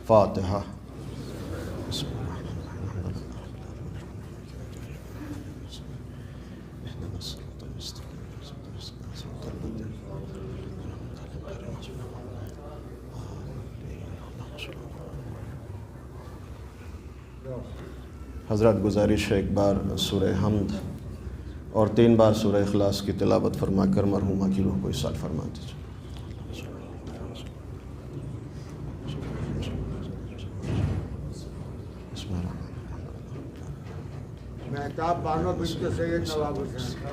فاتحہ۔ حضرات گزارش ہے ایک بار سورہ حمد اور 3 بار سورہ اخلاص کی تلاوت فرما کر مرحومہ کی روح کو اصال فرما دیجیے۔ مہتاب بانو بنت سید نواب حسین۔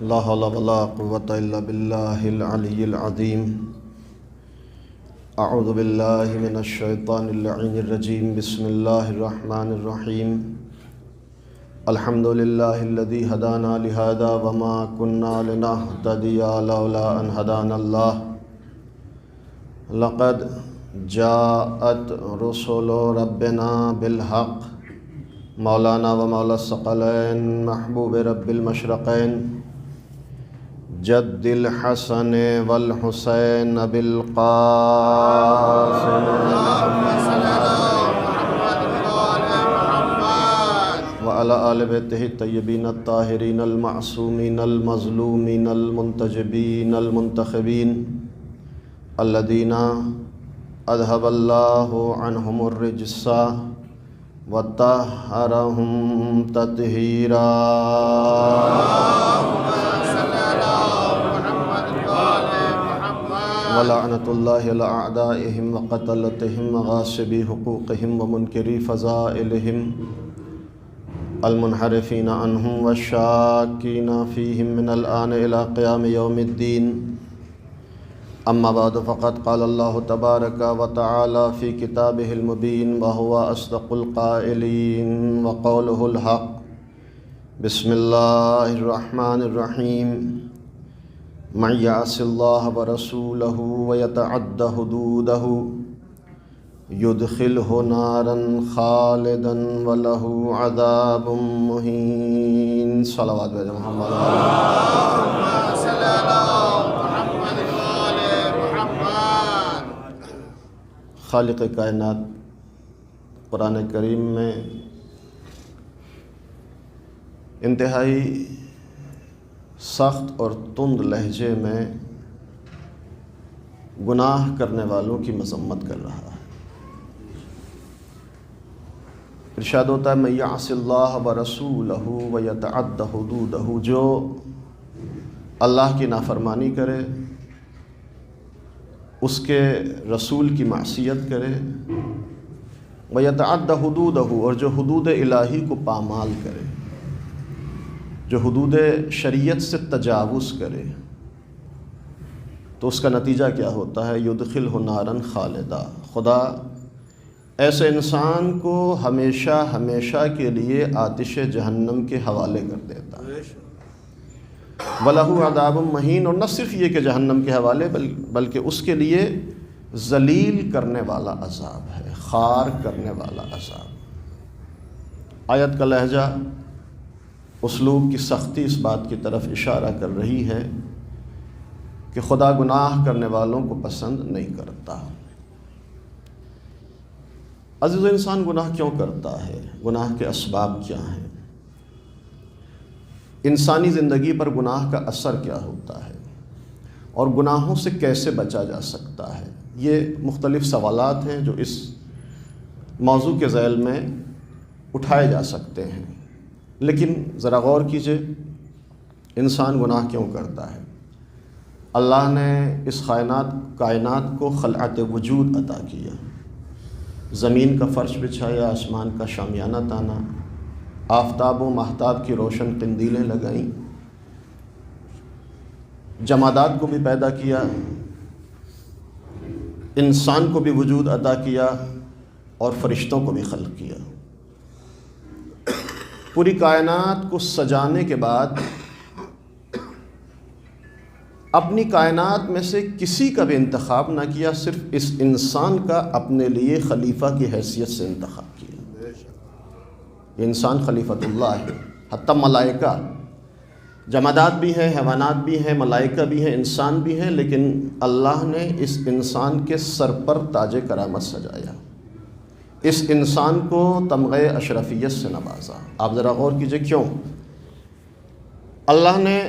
لا حول ولا قوة إلا بالله العلي العظيم۔ أعوذ بالله من الشيطان اللعين الرجيم۔ بسم الله الرحمن الرحيم۔ الحمد لله الذي هدانا لهذا وما كنا لنهتدي لولا أن هدانا الله۔ لقد جاءت رسل ربنا بالحق مولانا ومولا الثقلين محبوب رب المشرقين جد الحسن والحسین بالقاسم وعلى آل بیتہ الطیبین الطاہرین المعصومین المظلومین المنتجبین المنتخبین الذین اذهب اللہ عنہم الرجس وطہرہم تطہیرا۔ ولعنۃ اللہ علی اعدائہم وقتلتہم وغاصبی حقوقہم ومنکری فضائلہم المنحرفین عنہم والشاکین فیہم من الآن الی قیام یوم الدین۔ اما بعد فقد قال اللہ تبارک وتعالی فی کتابہ المبین وہو اصدق القائلین وقولہ الحق۔ بسم اللہ الرحمن الرحیم۔ من یعص اللہ ورسولہ ویتعد حدودہ یدخلہ نارا خالدا ولہ عذاب مہین۔ صلوات بھیجو محمد۔ خالق کائنات قرآن کریم میں انتہائی سخت اور تند لہجے میں گناہ کرنے والوں کی مذمت کر رہا ہے۔ ارشاد ہوتا ہے من یعص اللہ ورسولہ ویتعد حدودہ، جو اللہ کی نافرمانی کرے، اس کے رسول کی معصیت کرے، ویتعد حدودہ، اور جو حدود الہی کو پامال کرے، جو حدود شریعت سے تجاوز کرے، تو اس کا نتیجہ کیا ہوتا ہے؟ یدخلہ نارا خالدا، خدا ایسے انسان کو ہمیشہ ہمیشہ کے لیے آتش جہنم کے حوالے کر دیتا ہے۔ وَلَهُ عَذَابٌ مَّهِينٌ، اور نہ صرف یہ کہ جہنم کے حوالے بلکہ اس کے لیے ذلیل کرنے والا عذاب ہے، خار کرنے والا عذاب۔ آیت کا لہجہ، اسلوب کی سختی اس بات کی طرف اشارہ کر رہی ہے کہ خدا گناہ کرنے والوں کو پسند نہیں کرتا۔ عزیز انسان گناہ کیوں کرتا ہے؟ گناہ کے اسباب کیا ہیں؟ انسانی زندگی پر گناہ کا اثر کیا ہوتا ہے؟ اور گناہوں سے کیسے بچا جا سکتا ہے؟ یہ مختلف سوالات ہیں جو اس موضوع کے ذیل میں اٹھائے جا سکتے ہیں، لیکن ذرا غور کیجئے، انسان گناہ کیوں کرتا ہے؟ اللہ نے اس کائنات کو خلعت وجود عطا کیا، زمین کا فرش بچھایا، آسمان کا شامیانہ تانا، آفتاب و ماہتاب کی روشن قندیلیں لگائیں، جمادات کو بھی پیدا کیا، انسان کو بھی وجود عطا کیا اور فرشتوں کو بھی خلق کیا۔ پوری کائنات کو سجانے کے بعد اپنی کائنات میں سے کسی کا بھی انتخاب نہ کیا، صرف اس انسان کا اپنے لیے خلیفہ کی حیثیت سے انتخاب کیا۔ یہ انسان خلیفۃ اللہ ہے۔ حتیٰ ملائکہ، جمادات بھی ہیں، حیوانات بھی ہیں، ملائکہ بھی ہیں، انسان بھی ہیں، لیکن اللہ نے اس انسان کے سر پر تاج کرامت سجایا، اس انسان کو تمغہ اشرفیت سے نوازا۔ آپ ذرا غور کیجئے کیوں؟ اللہ نے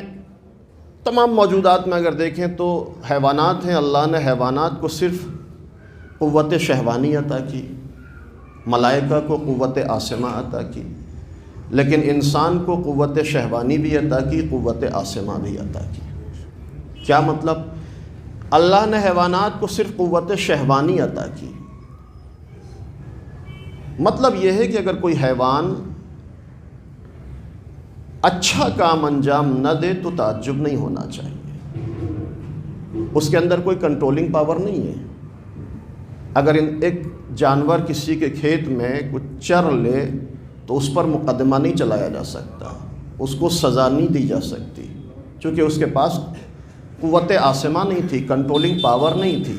تمام موجودات میں اگر دیکھیں تو حیوانات ہیں، اللہ نے حیوانات کو صرف قوت شہوانی عطا کی، ملائکہ کو قوت عاصمہ عطا کی، لیکن انسان کو قوت شہوانی بھی عطا کی، قوت عاصمہ بھی عطا کی۔ کیا مطلب؟ اللہ نے حیوانات کو صرف قوت شہوانی عطا کی، مطلب یہ ہے کہ اگر کوئی حیوان اچھا کام انجام نہ دے تو تعجب نہیں ہونا چاہیے، اس کے اندر کوئی کنٹرولنگ پاور نہیں ہے۔ اگر ایک جانور کسی کے کھیت میں کچھ چر لے تو اس پر مقدمہ نہیں چلایا جا سکتا، اس کو سزا نہیں دی جا سکتی، چونکہ اس کے پاس قوت عاصمہ نہیں تھی، کنٹرولنگ پاور نہیں تھی۔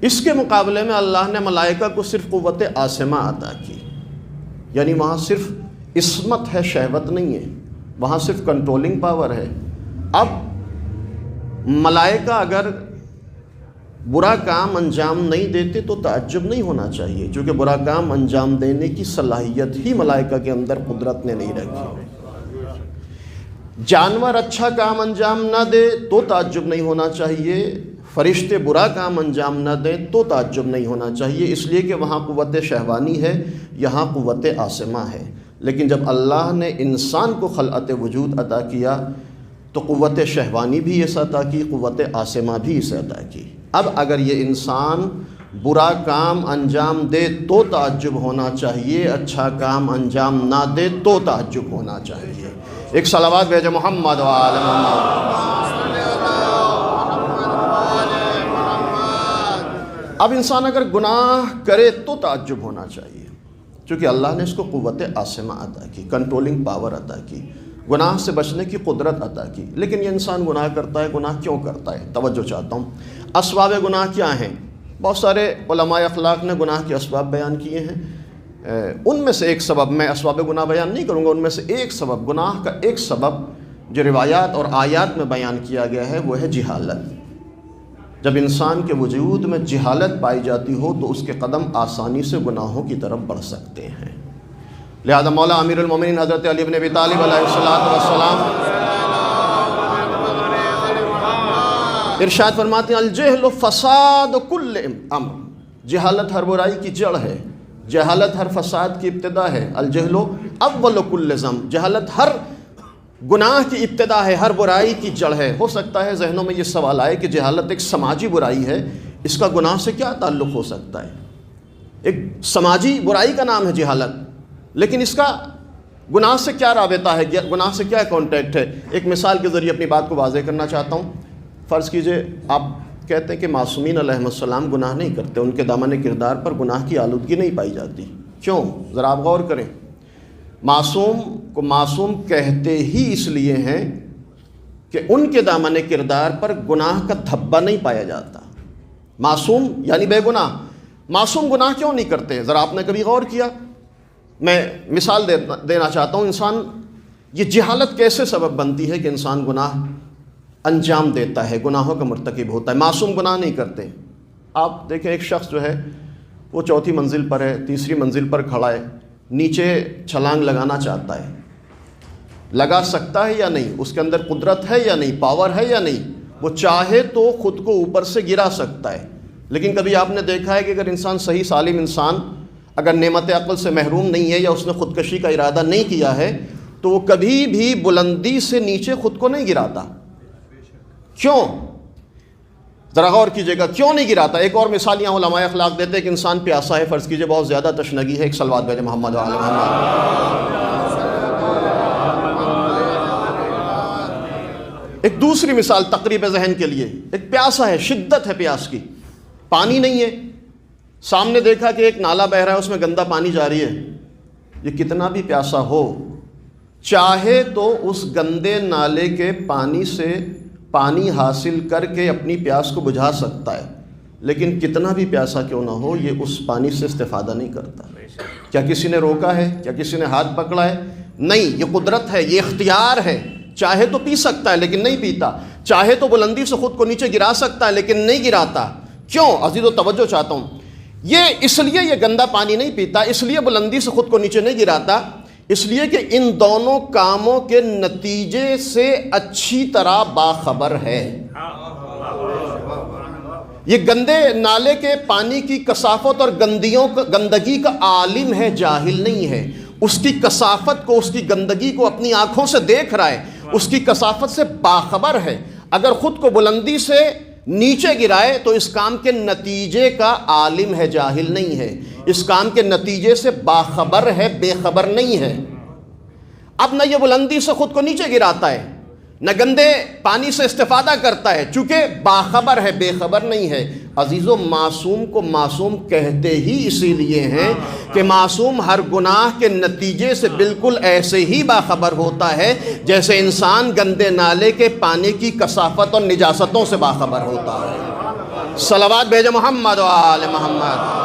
اس کے مقابلے میں اللہ نے ملائکہ کو صرف قوت عاصمہ عطا کی، یعنی وہاں صرف عصمت ہے، شہوت نہیں ہے، وہاں صرف کنٹرولنگ پاور ہے۔ اب ملائکہ اگر برا کام انجام نہیں دیتے تو تعجب نہیں ہونا چاہیے، چونکہ برا کام انجام دینے کی صلاحیت ہی ملائکہ کے اندر قدرت نے نہیں رکھی۔ جانور اچھا کام انجام نہ دے تو تعجب نہیں ہونا چاہیے، فرشتے برا کام انجام نہ دیں تو تعجب نہیں ہونا چاہیے، اس لیے کہ وہاں قوت شہوانی ہے، یہاں قوت عاصمہ ہے۔ لیکن جب اللہ نے انسان کو خلعت وجود عطا کیا تو قوت شہوانی بھی اسے عطا کی، قوت عاصمہ بھی اسے عطا کی۔ اب اگر یہ انسان برا کام انجام دے تو تعجب ہونا چاہیے، اچھا کام انجام نہ دے تو تعجب ہونا چاہیے۔ ایک صلوات بھیجے محمد و آل محمد۔ اب انسان اگر گناہ کرے تو تعجب ہونا چاہیے، چونکہ اللہ نے اس کو قوت عاصمہ عطا کی، کنٹرولنگ پاور عطا کی، گناہ سے بچنے کی قدرت عطا کی۔ لیکن یہ انسان گناہ کرتا ہے، گناہ کیوں کرتا ہے؟ توجہ چاہتا ہوں۔ اسباب گناہ کیا ہیں؟ بہت سارے علماء اخلاق نے گناہ کے اسباب بیان کیے ہیں، ان میں سے ایک سبب، میں اسباب گناہ بیان نہیں کروں گا، ان میں سے ایک سبب، گناہ کا ایک سبب جو روایات اور آیات میں بیان کیا گیا ہے وہ ہے جہالت۔ جب انسان کے وجود میں جہالت پائی جاتی ہو تو اس کے قدم آسانی سے گناہوں کی طرف بڑھ سکتے ہیں۔ لہذا مولا امیر المومنین حضرت علی بن ابی طالب علیہ السلام ارشاد فرماتے ہیں الجہل فساد کل امر، جہالت ہر برائی کی جڑ ہے، جہالت ہر فساد کی ابتدا ہے، الجہل اول کل ذنب، جہالت ہر گناہ کی ابتدا ہے، ہر برائی کی جڑ ہے۔ ہو سکتا ہے ذہنوں میں یہ سوال آئے کہ جہالت ایک سماجی برائی ہے، اس کا گناہ سے کیا تعلق ہو سکتا ہے؟ ایک سماجی برائی کا نام ہے جہالت، لیکن اس کا گناہ سے کیا رابطہ ہے، گناہ سے کیا کانٹیکٹ ہے؟ ایک مثال کے ذریعے اپنی بات کو واضح کرنا چاہتا ہوں۔ فرض کیجئے آپ کہتے ہیں کہ معصومین علیہ السلام گناہ نہیں کرتے، ان کے دامن کردار پر گناہ کی آلودگی نہیں پائی جاتی، کیوں؟ ذرا آپ غور کریں۔ معصوم کو معصوم کہتے ہی اس لیے ہیں کہ ان کے دامن کردار پر گناہ کا دھبا نہیں پایا جاتا۔ معصوم یعنی بے گناہ، معصوم گناہ کیوں نہیں کرتے؟ ذرا آپ نے کبھی غور کیا؟ میں مثال دینا چاہتا ہوں۔ انسان، یہ جہالت کیسے سبب بنتی ہے کہ انسان گناہ انجام دیتا ہے، گناہوں کا مرتکب ہوتا ہے؟ معصوم گناہ نہیں کرتے۔ آپ دیکھیں ایک شخص جو ہے وہ چوتھی منزل پر ہے، تیسری منزل پر کھڑا ہے، نیچے چھلانگ لگانا چاہتا ہے، لگا سکتا ہے یا نہیں؟ اس کے اندر قدرت ہے یا نہیں؟ پاور ہے یا نہیں؟ وہ چاہے تو خود کو اوپر سے گرا سکتا ہے، لیکن کبھی آپ نے دیکھا ہے کہ اگر انسان صحیح سالم انسان اگر نعمت عقل سے محروم نہیں ہے یا اس نے خودکشی کا ارادہ نہیں کیا ہے تو وہ کبھی بھی بلندی سے نیچے خود کو نہیں گراتا۔ کیوں؟ ذرا غور کیجئے گا، کیوں نہیں گراتا؟ ایک اور مثال یہاں علماء اخلاق دیتے ہیں کہ انسان پیاسا ہے، فرض کیجئے بہت زیادہ تشنگی ہے، ایک صلوات بھیجے محمد وعلی محمد۔ ایک دوسری مثال تقریب ذہن کے لیے، ایک پیاسا ہے، شدت ہے پیاس کی، پانی نہیں ہے، سامنے دیکھا کہ ایک نالا بہ رہا ہے، اس میں گندا پانی جاری ہے، یہ کتنا بھی پیاسا ہو چاہے تو اس گندے نالے کے پانی سے پانی حاصل کر کے اپنی پیاس کو بجھا سکتا ہے، لیکن کتنا بھی پیاسا کیوں نہ ہو یہ اس پانی سے استفادہ نہیں کرتا۔ کیا کسی نے روکا ہے؟ کیا کسی نے ہاتھ پکڑا ہے؟ نہیں، یہ قدرت ہے، یہ اختیار ہے، چاہے تو پی سکتا ہے لیکن نہیں پیتا، چاہے تو بلندی سے خود کو نیچے گرا سکتا ہے لیکن نہیں گراتا۔ کیوں؟ عزیزو توجہ چاہتا ہوں، یہ اس لیے یہ گندا پانی نہیں پیتا، اس لیے بلندی سے خود کو نیچے نہیں گراتا، اس لیے کہ ان دونوں کاموں کے نتیجے سے اچھی طرح باخبر ہے۔ یہ گندے نالے کے پانی کی کثافت اور گندگی کا عالم ہے، جاہل نہیں ہے، اس کی کثافت کو، اس کی گندگی کو اپنی آنکھوں سے دیکھ رہا ہے، اس کی کثافت سے باخبر ہے۔ اگر خود کو بلندی سے نیچے گرائے تو اس کام کے نتیجے کا عالم ہے، جاہل نہیں ہے، اس کام کے نتیجے سے باخبر ہے، بے خبر نہیں ہے۔ اب نہ یہ بلندی سے خود کو نیچے گراتا ہے، نہ گندے پانی سے استفادہ کرتا ہے، چونکہ باخبر ہے، بے خبر نہیں ہے۔ عزیزو، معصوم کو معصوم کہتے ہی اسی لیے ہیں کہ معصوم ہر گناہ کے نتیجے سے بالکل ایسے ہی باخبر ہوتا ہے جیسے انسان گندے نالے کے پانی کی کثافت اور نجاستوں سے باخبر ہوتا ہے۔ صلوات بھیجے محمد و آل محمد۔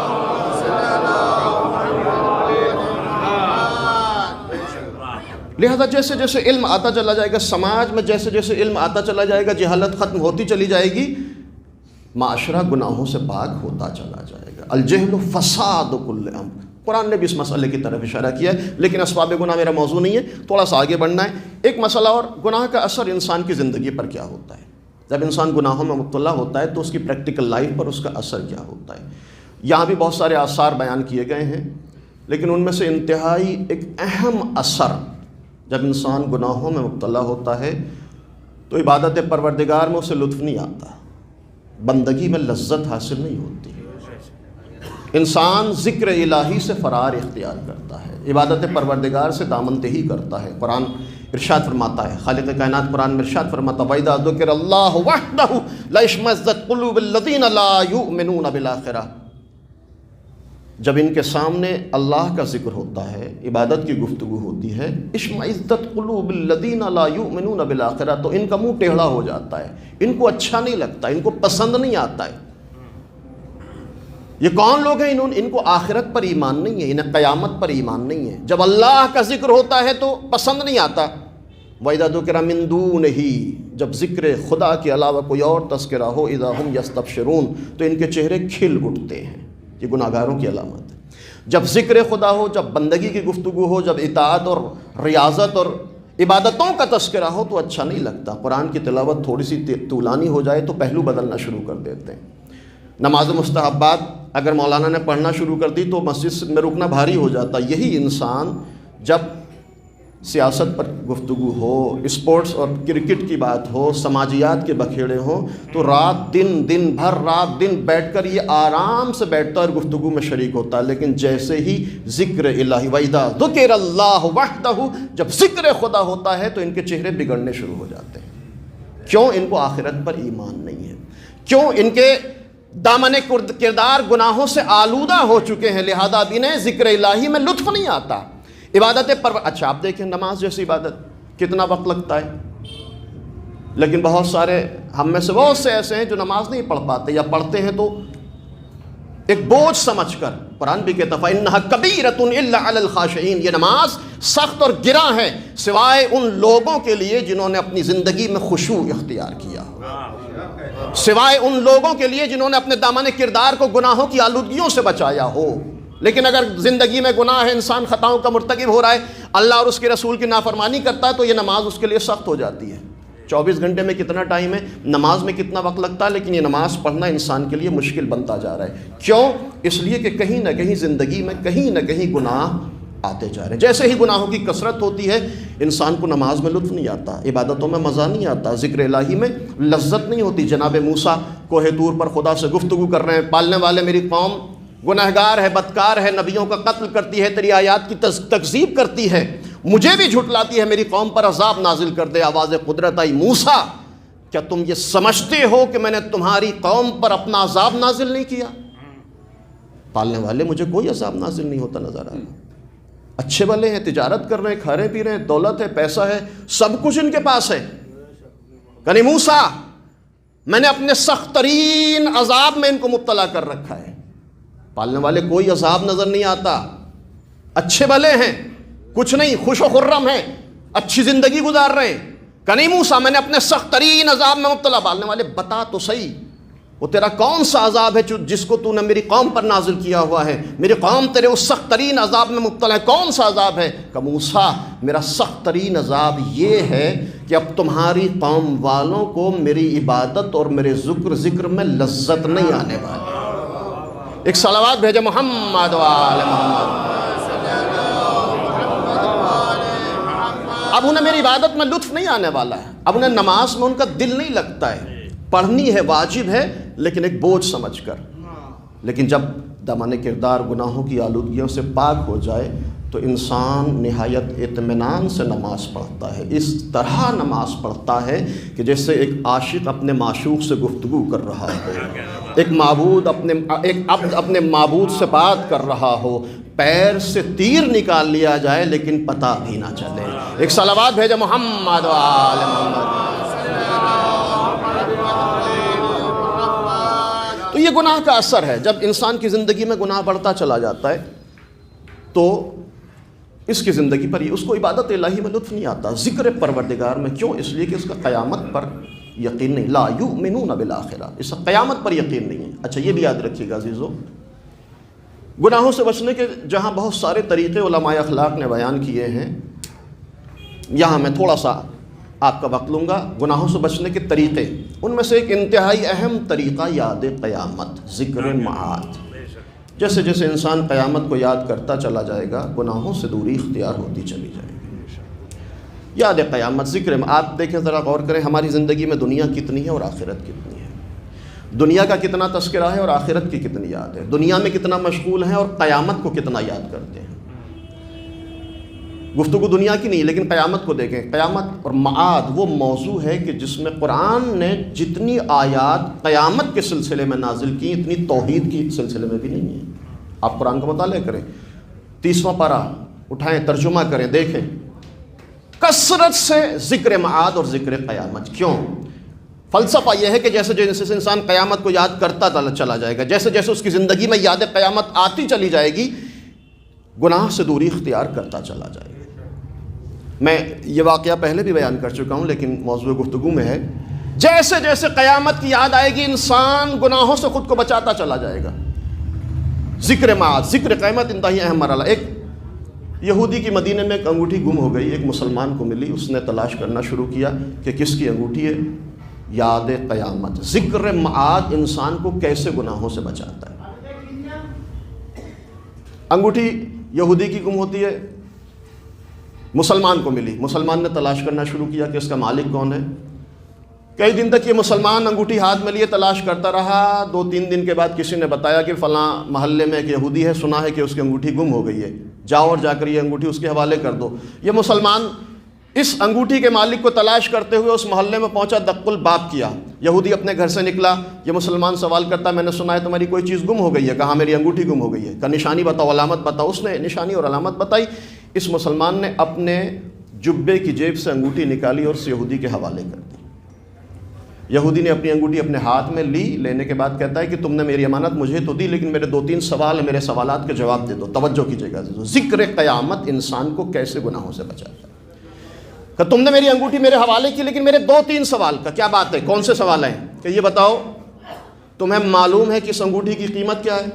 لہذا جیسے جیسے علم آتا چلا جائے گا، سماج میں جیسے جیسے علم آتا چلا جائے گا، جہالت ختم ہوتی چلی جائے گی، معاشرہ گناہوں سے پاک ہوتا چلا جائے گا۔ الجہل فساد کل امر، قرآن نے بھی اس مسئلے کی طرف اشارہ کیا ہے، لیکن اسباب گناہ میرا موضوع نہیں ہے، تھوڑا سا آگے بڑھنا ہے۔ ایک مسئلہ اور، گناہ کا اثر انسان کی زندگی پر کیا ہوتا ہے؟ جب انسان گناہوں میں مبتلا ہوتا ہے تو اس کی پریکٹیکل لائف پر اس کا اثر کیا ہوتا ہے؟ یہاں بھی بہت سارے آثار بیان کیے گئے ہیں، لیکن ان میں سے انتہائی ایک اہم اثر، جب انسان گناہوں میں مبتلا ہوتا ہے تو عبادت پروردگار میں اسے لطف نہیں آتا، بندگی میں لذت حاصل نہیں ہوتی، انسان ذکر الہی سے فرار اختیار کرتا ہے، عبادت پروردگار سے دامن تہی کرتا ہے۔ قرآن ارشاد فرماتا ہے، خالق کائنات قرآن میں ارشاد فرماتا ہے، وَإِذَا ذُكِرَ اللَّهُ وَحْدَهُ لَاشْمَئَزَّتْ قُلُوبُ الَّذِينَ لَا يُؤْمِنُونَ بِالْآخِرَةِ۔ جب ان کے سامنے اللہ کا ذکر ہوتا ہے، عبادت کی گفتگو ہوتی ہے، اشمئزت قلوب الذین لا یؤمنون بالآخرہ، تو ان کا منہ ٹیڑھا ہو جاتا ہے، ان کو اچھا نہیں لگتا، ان کو پسند نہیں آتا ہے۔ یہ کون لوگ ہیں؟ ان کو آخرت پر ایمان نہیں ہے، انہیں قیامت پر ایمان نہیں ہے۔ جب اللہ کا ذکر ہوتا ہے تو پسند نہیں آتا۔ وَإِذَا ذُكِرَ مِن دُونِهِ، جب ذکر خدا کے علاوہ کوئی اور تذکرہ ہو، اِذَا هُمْ يَسْتَبْشِرُونَ، تو ان کے چہرے کھل اٹھتے ہیں۔ یہ گناہگاروں کی علامت ہے۔ جب ذکر خدا ہو، جب بندگی کی گفتگو ہو، جب اطاعت اور ریاضت اور عبادتوں کا تذکرہ ہو تو اچھا نہیں لگتا۔ قرآن کی تلاوت تھوڑی سی طولانی ہو جائے تو پہلو بدلنا شروع کر دیتے ہیں۔ نماز مستحبات اگر مولانا نے پڑھنا شروع کر دی تو مسجد میں رکنا بھاری ہو جاتا۔ یہی انسان جب سیاست پر گفتگو ہو، اسپورٹس اور کرکٹ کی بات ہو، سماجیات کے بکھیڑے ہوں، تو رات دن بھر بیٹھ کر یہ آرام سے بیٹھتا اور گفتگو میں شریک ہوتا ہے، لیکن جیسے ہی ذکر الہی وَإِذَا ذُكِرَ اللَّهُ وَحْدَهُ، جب ذکر خدا ہوتا ہے تو ان کے چہرے بگڑنے شروع ہو جاتے ہیں۔ کیوں؟ ان کو آخرت پر ایمان نہیں ہے، کیوں؟ ان کے دامن کردار گناہوں سے آلودہ ہو چکے ہیں، لہذا اب انہیں ذکر الہی میں لطف نہیں آتا۔ عبادت اچھا آپ دیکھیں، نماز جیسی عبادت کتنا وقت لگتا ہے، لیکن بہت سارے ہم میں سے بہت سے ایسے ہیں جو نماز نہیں پڑھ پاتے، یا پڑھتے ہیں تو ایک بوجھ سمجھ کر۔ قرآن بھی کہتا ہے فَإِنَّهَا كَبِيرَةٌ إِلَّا عَلَى الْخَاشِعِينَ، یہ نماز سخت اور گراں ہے سوائے ان لوگوں کے لیے جنہوں نے اپنی زندگی میں خشوع اختیار کیا ہو، سوائے ان لوگوں کے لیے جنہوں نے اپنے دامن کردار کو گناہوں کی آلودگیوں سے بچایا ہو۔ لیکن اگر زندگی میں گناہ ہے، انسان خطاؤں کا مرتکب ہو رہا ہے، اللہ اور اس کے رسول کی نافرمانی کرتا ہے، تو یہ نماز اس کے لیے سخت ہو جاتی ہے۔ 24 گھنٹے میں کتنا ٹائم ہے، نماز میں کتنا وقت لگتا ہے، لیکن یہ نماز پڑھنا انسان کے لیے مشکل بنتا جا رہا ہے۔ کیوں؟ اس لیے کہ کہیں نہ کہیں زندگی میں کہیں نہ کہیں گناہ آتے جا رہے ہیں۔ جیسے ہی گناہوں کی کثرت ہوتی ہے، انسان کو نماز میں لطف نہیں آتا، عبادتوں میں مزہ نہیں آتا، ذکر الہی میں لذت نہیں ہوتی۔ جناب موسیٰ کوہ طور پر خدا سے گفتگو کر رہے ہیں، پالنے والے میری قوم گنہگار ہے، بدکار ہے، نبیوں کا قتل کرتی ہے، تیری آیات کی تکذیب کرتی ہے، مجھے بھی جھٹلاتی ہے، میری قوم پر عذاب نازل کر دے۔ آواز قدرت آئی، موسیٰ کیا تم یہ سمجھتے ہو کہ میں نے تمہاری قوم پر اپنا عذاب نازل نہیں کیا؟ پالنے والے مجھے کوئی عذاب نازل نہیں ہوتا نظر آ رہا، اچھے والے ہیں، تجارت کر رہے ہیں، کھا رہے پی رہے ہیں، دولت ہے، پیسہ ہے، سب کچھ ان کے پاس ہے۔ کہ موسیٰ میں نے اپنے سخت ترین عذاب میں ان کو مبتلا کر رکھا ہے۔ پالنے والے کوئی عذاب نظر نہیں آتا، اچھے بھلے ہیں، کچھ نہیں، خوش و خرم ہیں، اچھی زندگی گزار رہے ہیں۔ کہ نہیں موسیٰ میں نے اپنے سخت ترین عذاب میں مبتلا۔ پالنے والے بتا تو صحیح وہ تیرا کون سا عذاب ہے جس کو تو نے میری قوم پر نازل کیا ہوا ہے؟ میری قوم تیرے اس سخت ترین عذاب میں مبتلا ہے، کون سا عذاب ہے؟ کہ موسیٰ میرا سخت ترین عذاب یہ ہے کہ اب تمہاری قوم والوں کو میری عبادت اور میرے ذکر میں لذت نہیں آنے والی۔ ایک صلوات بھیجے محمد وآل محمد۔ اب انہیں میری عبادت میں لطف نہیں آنے والا ہے، اب انہیں نماز میں ان کا دل نہیں لگتا ہے، پڑھنی ہے، واجب ہے، لیکن ایک بوجھ سمجھ کر۔ لیکن جب دامن کردار گناہوں کی آلودگیوں سے پاک ہو جائے تو انسان نہایت اطمینان سے نماز پڑھتا ہے، اس طرح نماز پڑھتا ہے کہ جیسے ایک عاشق اپنے معشوق سے گفتگو کر رہا ہو، ایک عبد اپنے معبود سے بات کر رہا ہو، پیر سے تیر نکال لیا جائے لیکن پتہ بھی نہ چلے۔ ایک صلوات بھیجے محمد وآل محمد۔ تو یہ گناہ کا اثر ہے، جب انسان کی زندگی میں گناہ بڑھتا چلا جاتا ہے تو اس کی زندگی پر اس کو عبادت الہی میں لطف نہیں آتا، ذکر پروردگار میں۔ کیوں؟ اس لیے کہ اس کا قیامت پر یقین نہیں، لا یؤمنون بالآخرہ، اس کا قیامت پر یقین نہیں ہے۔ اچھا یہ بھی یاد رکھیے گا عزیزو، گناہوں سے بچنے کے جہاں بہت سارے طریقے علماء اخلاق نے بیان کیے ہیں، یہاں میں تھوڑا سا آپ کا وقت لوں گا۔ گناہوں سے بچنے کے طریقے، ان میں سے ایک انتہائی اہم طریقہ یاد قیامت، ذکر معاد۔ جیسے جیسے انسان قیامت کو یاد کرتا چلا جائے گا گناہوں سے دوری اختیار ہوتی چلی جائے گی۔ یاد قیامت، ذکر معاد۔ دیکھیں ذرا غور کریں، ہماری زندگی میں دنیا کتنی ہے اور آخرت کتنی ہے، دنیا کا کتنا تذکرہ ہے اور آخرت کی کتنی یاد ہے، دنیا میں کتنا مشغول ہیں اور قیامت کو کتنا یاد کرتے ہیں۔ گفتگو دنیا کی نہیں لیکن قیامت کو دیکھیں۔ قیامت اور معاد وہ موضوع ہے کہ جس میں قرآن نے جتنی آیات قیامت کے سلسلے میں نازل کی اتنی توحید کی سلسلے میں بھی نہیں ہے۔ آپ قرآن کا مطالعہ کریں، 30واں پارہ اٹھائیں، ترجمہ کریں، دیکھیں کثرت سے ذکر معاد اور ذکر قیامت۔ کیوں؟ فلسفہ یہ ہے کہ جیسے جیسے انسان قیامت کو یاد کرتا چلا جائے گا، جیسے جیسے اس کی زندگی میں یاد قیامت آتی چلی جائے گی، گناہ سے دوری اختیار کرتا چلا جائے گا۔ میں یہ واقعہ پہلے بھی بیان کر چکا ہوں لیکن موضوع گفتگو میں ہے، جیسے جیسے قیامت کی یاد آئے گی انسان گناہوں سے خود کو بچاتا چلا جائے گا۔ ذکر معاد، ذکر قیامت انتہائی اہم مرحلہ۔ ایک یہودی کی مدینے میں ایک انگوٹھی گم ہو گئی، ایک مسلمان کو ملی، اس نے تلاش کرنا شروع کیا کہ کس کی انگوٹھی ہے؟ یاد قیامت۔ ذکر معاد انسان کو کیسے گناہوں سے بچاتا ہے۔ انگوٹھی یہودی کی گم ہوتی ہے، مسلمان کو ملی، مسلمان نے تلاش کرنا شروع کیا کہ اس کا مالک کون ہے۔ کئی دن تک یہ مسلمان انگوٹھی ہاتھ میں لیے تلاش کرتا رہا۔ 2-3 دن کے بعد کسی نے بتایا کہ فلاں محلے میں ایک یہودی ہے، سنا ہے کہ اس کی انگوٹھی گم ہو گئی ہے، جاؤ اور جا کر یہ انگوٹھی اس کے حوالے کر دو۔ یہ مسلمان اس انگوٹھی کے مالک کو تلاش کرتے ہوئے اس محلے میں پہنچا، دق الباب کیا۔ یہودی اپنے گھر سے نکلا، یہ مسلمان سوال کرتا، میں نے سنا ہے تمہاری کوئی چیز گم ہو گئی ہے۔ کہا میری انگوٹھی گم ہو گئی ہے۔ کہا نشانی بتاؤ، علامت بتاؤ۔ اس نے نشانی اور علامت بتائی۔ اس مسلمان نے اپنے جبے کی جیب سے انگوٹھی نکالی اور اس یہودی کے حوالے کر دی۔ یہودی نے اپنی انگوٹھی اپنے ہاتھ میں لی، لینے کے بعد کہتا ہے کہ تم نے میری امانت مجھے تو دی لیکن میرے 2-3 سوال ہیں، میرے سوالات کے جواب دے دو۔ توجہ کیجیے گا عزیزو، ذکر قیامت انسان کو کیسے گناہوں سے بچاتا ہے۔ کہ تم نے میری انگوٹھی میرے حوالے کی لیکن میرے 2-3 سوال کا کیا بات ہے؟ کون سے سوال ہیں؟ کہ یہ بتاؤ تمہیں معلوم ہے کہ اس انگوٹھی کی قیمت کیا ہے؟